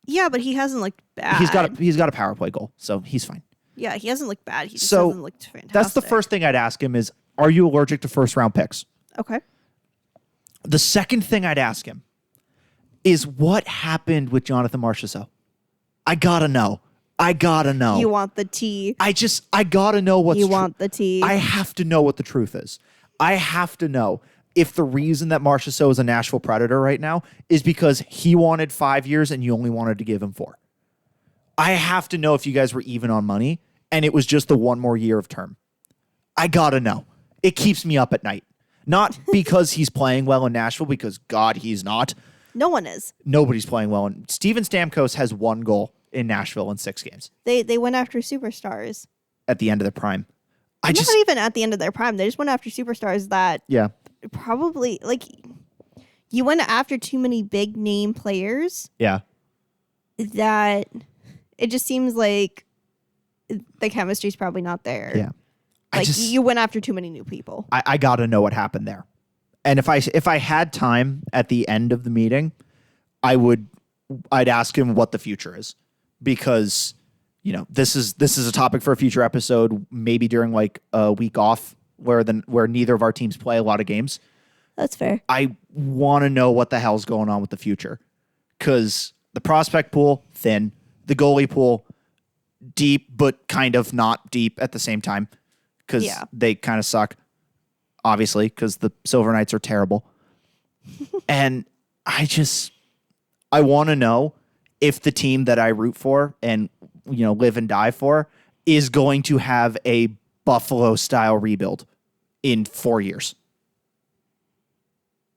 Yeah, but he hasn't looked bad. He's got a power play goal, so he's fine. Yeah, he hasn't looked bad. He just So, hasn't looked fantastic. That's the first thing I'd ask him is, are you allergic to first-round picks? Okay. The second thing I'd ask him is what happened with Jonathan Marchessault? I gotta know. You want the tea. I gotta know what's You want the tea. I have to know what the truth is. I have to know if the reason that Marchessault is a Nashville Predator right now is because he wanted 5 years and you only wanted to give him 4. I have to know if you guys were even on money and it was just the 1 more year of term. I gotta know. It keeps me up at night. Not because he's playing well in Nashville, because God, he's not. No one is. Nobody's playing well. And Steven Stamkos has 1 goal in Nashville in 6 games They went after superstars. at the end of their prime. Not even at the end of their prime. They just went after superstars that Yeah. probably, like, you went after too many big name players Yeah. that it just seems like the chemistry's probably not there. Yeah. Like, you went after too many new people. I got to know what happened there. And if I had time at the end of the meeting, I'd ask him what the future is, because this is a topic for a future episode, maybe during like a week off where neither of our teams play a lot of games. That's fair. I want to know what the hell's going on with the future, because the prospect pool thin, the goalie pool deep but kind of not deep at the same time, because they kind of suck, obviously, because the Silver Knights are terrible. And I want to know if the team that I root for and live and die for is going to have a Buffalo style rebuild in 4 years.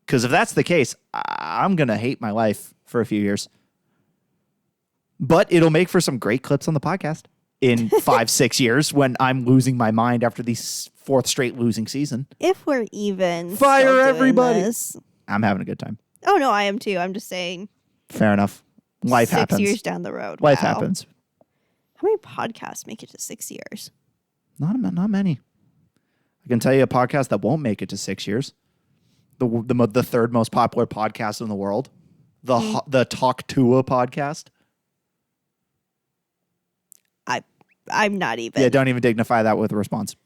Because if that's the case, I'm going to hate my life for a few years. But it'll make for some great clips on the podcast in 5-6 years when I'm losing my mind after the fourth straight losing season. If we're even. Fire still doing everybody. this. I'm having a good time. Oh, no, I am too. I'm just saying. Fair enough. Life 6 happens. years down the road. Life Wow. happens. How many podcasts make it to 6 years? Not many. I can tell you a podcast that won't make it to 6 years. The third most popular podcast in the world. The Talk Tua podcast. I'm not even. Yeah, don't even dignify that with a response.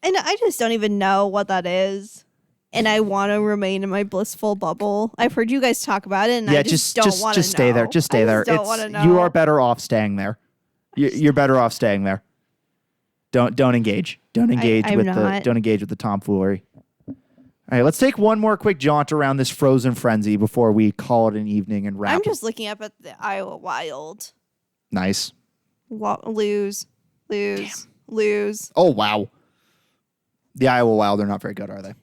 And I just don't even know what that is. And I want to remain in my blissful bubble. I've heard you guys talk about it, and I just don't want to know. Just stay there. Just stay there. Don't want to know. You are better off staying there. You're better off staying there. Don't engage. Don't engage I'm with not. Don't engage with the tomfoolery. All right, let's take one more quick jaunt around this frozen frenzy before we call it an evening and wrap. I'm just looking up at the Iowa Wild. Nice. Lose. Oh wow. The Iowa Wild are not very good, are they?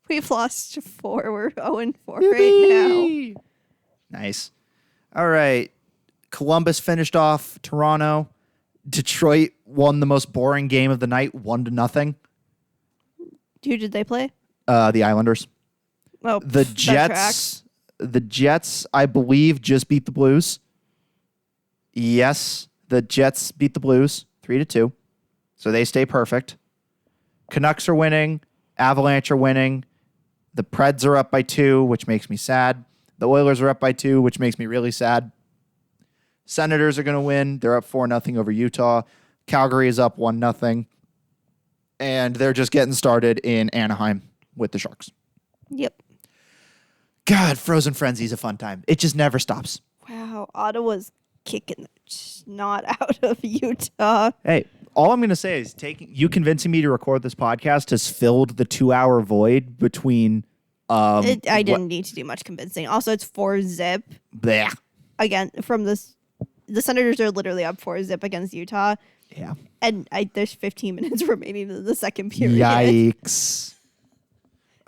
We've lost 4. We're 0-4 right now. Nice. All right. Columbus finished off Toronto. Detroit won the most boring game of the night, 1-0. Who did they play? The Islanders. Oh, The that Jets. tracks. The Jets, I believe, just beat the Blues. Yes, the Jets beat the Blues 3-2. So they stay perfect. Canucks are winning. Avalanche are winning. The Preds are up by 2, which makes me sad. The Oilers are up by 2, which makes me really sad. Senators are going to win. They're up 4-0 over Utah. Calgary is up 1-0. And they're just getting started in Anaheim with the Sharks. Yep. God, Frozen Frenzy's a fun time. It just never stops. Wow. Ottawa's kicking the snot out of Utah. Hey, all I'm going to say is you convincing me to record this podcast has filled the 2-hour void between... I didn't need to do much convincing. Also, it's 4-0. Blech. Again, from this... The Senators are literally up 4-0 against Utah. Yeah. And there's 15 minutes remaining in the second period. Yikes.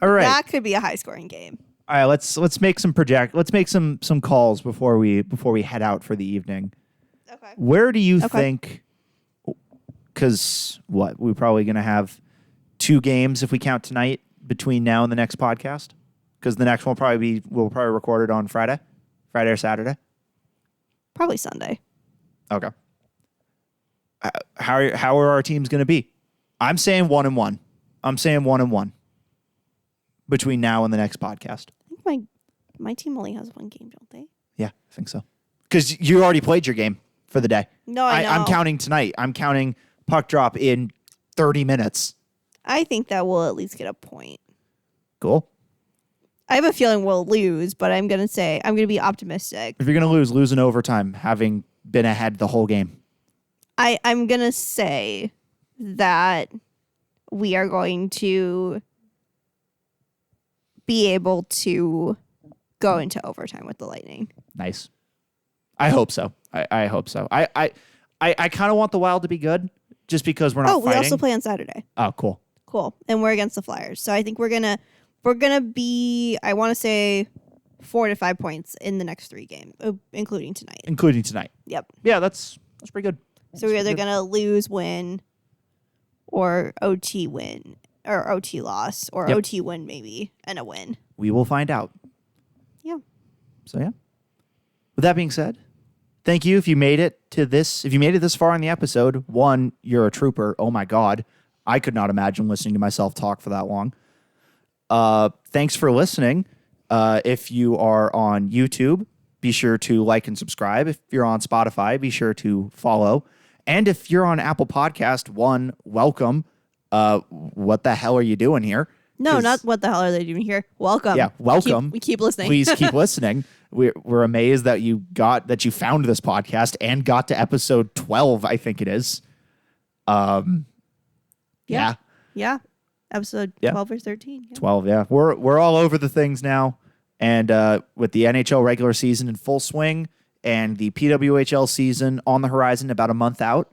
All right. That could be a high-scoring game. All right, let's make some calls before we head out for the evening. Okay. Where do you think, because we're probably going to have 2 games if we count tonight between now and the next podcast? Because the next one we'll probably record it on Friday or Saturday. Probably Sunday. Okay. How are our teams going to be? I'm saying 1-1. I'm saying 1-1 between now and the next podcast. I think my team only has 1 game, don't they? Yeah, I think so. Because you already played your game for the day. No, I know. I'm counting tonight. I'm counting puck drop in 30 minutes. I think that we'll at least get a point. Cool. I have a feeling we'll lose, but I'm going to be optimistic. If you're going to lose in overtime, having been ahead the whole game. I'm going to say that we are going to be able to go into overtime with the Lightning. Nice. I hope so. I hope so. I kind of want the Wild to be good just because we're not fighting. We also play on Saturday. Oh, cool. Cool. And we're against the Flyers. So I think we're going to be, I want to say 4 to 5 points in the next 3 games, including tonight. Yep. Yeah, that's pretty good. So we're either going to lose, win, or OT win, or OT loss, or Yep. OT win maybe, and a win. We will find out. Yeah. So, yeah. With that being said, thank you if you made it to this. If you made it this far in the episode, 1, you're a trooper. Oh, my God. I could not imagine listening to myself talk for that long. Thanks for listening. If you are on YouTube, be sure to like and subscribe. If you're on Spotify, be sure to follow. And if you're on Apple Podcast, 1, welcome. What the hell are you doing here? No, not what the hell are they doing here. Welcome. Yeah, welcome. We keep listening. Please keep listening. We're amazed that you found this podcast and got to episode 12, I think it is. Yeah. Yeah. Episode 12 or 13. Yeah. 12, yeah. We're all over the things now. And with the NHL regular season in full swing and the PWHL season on the horizon about a month out,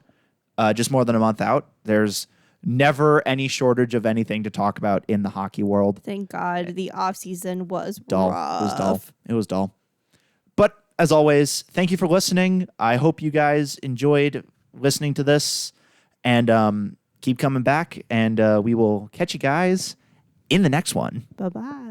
just more than a month out, there's never any shortage of anything to talk about in the hockey world. Thank God the off season was Dull. rough. It was dull. But as always, thank you for listening. I hope you guys enjoyed listening to this, and keep coming back, and we will catch you guys in the next one. Bye-bye.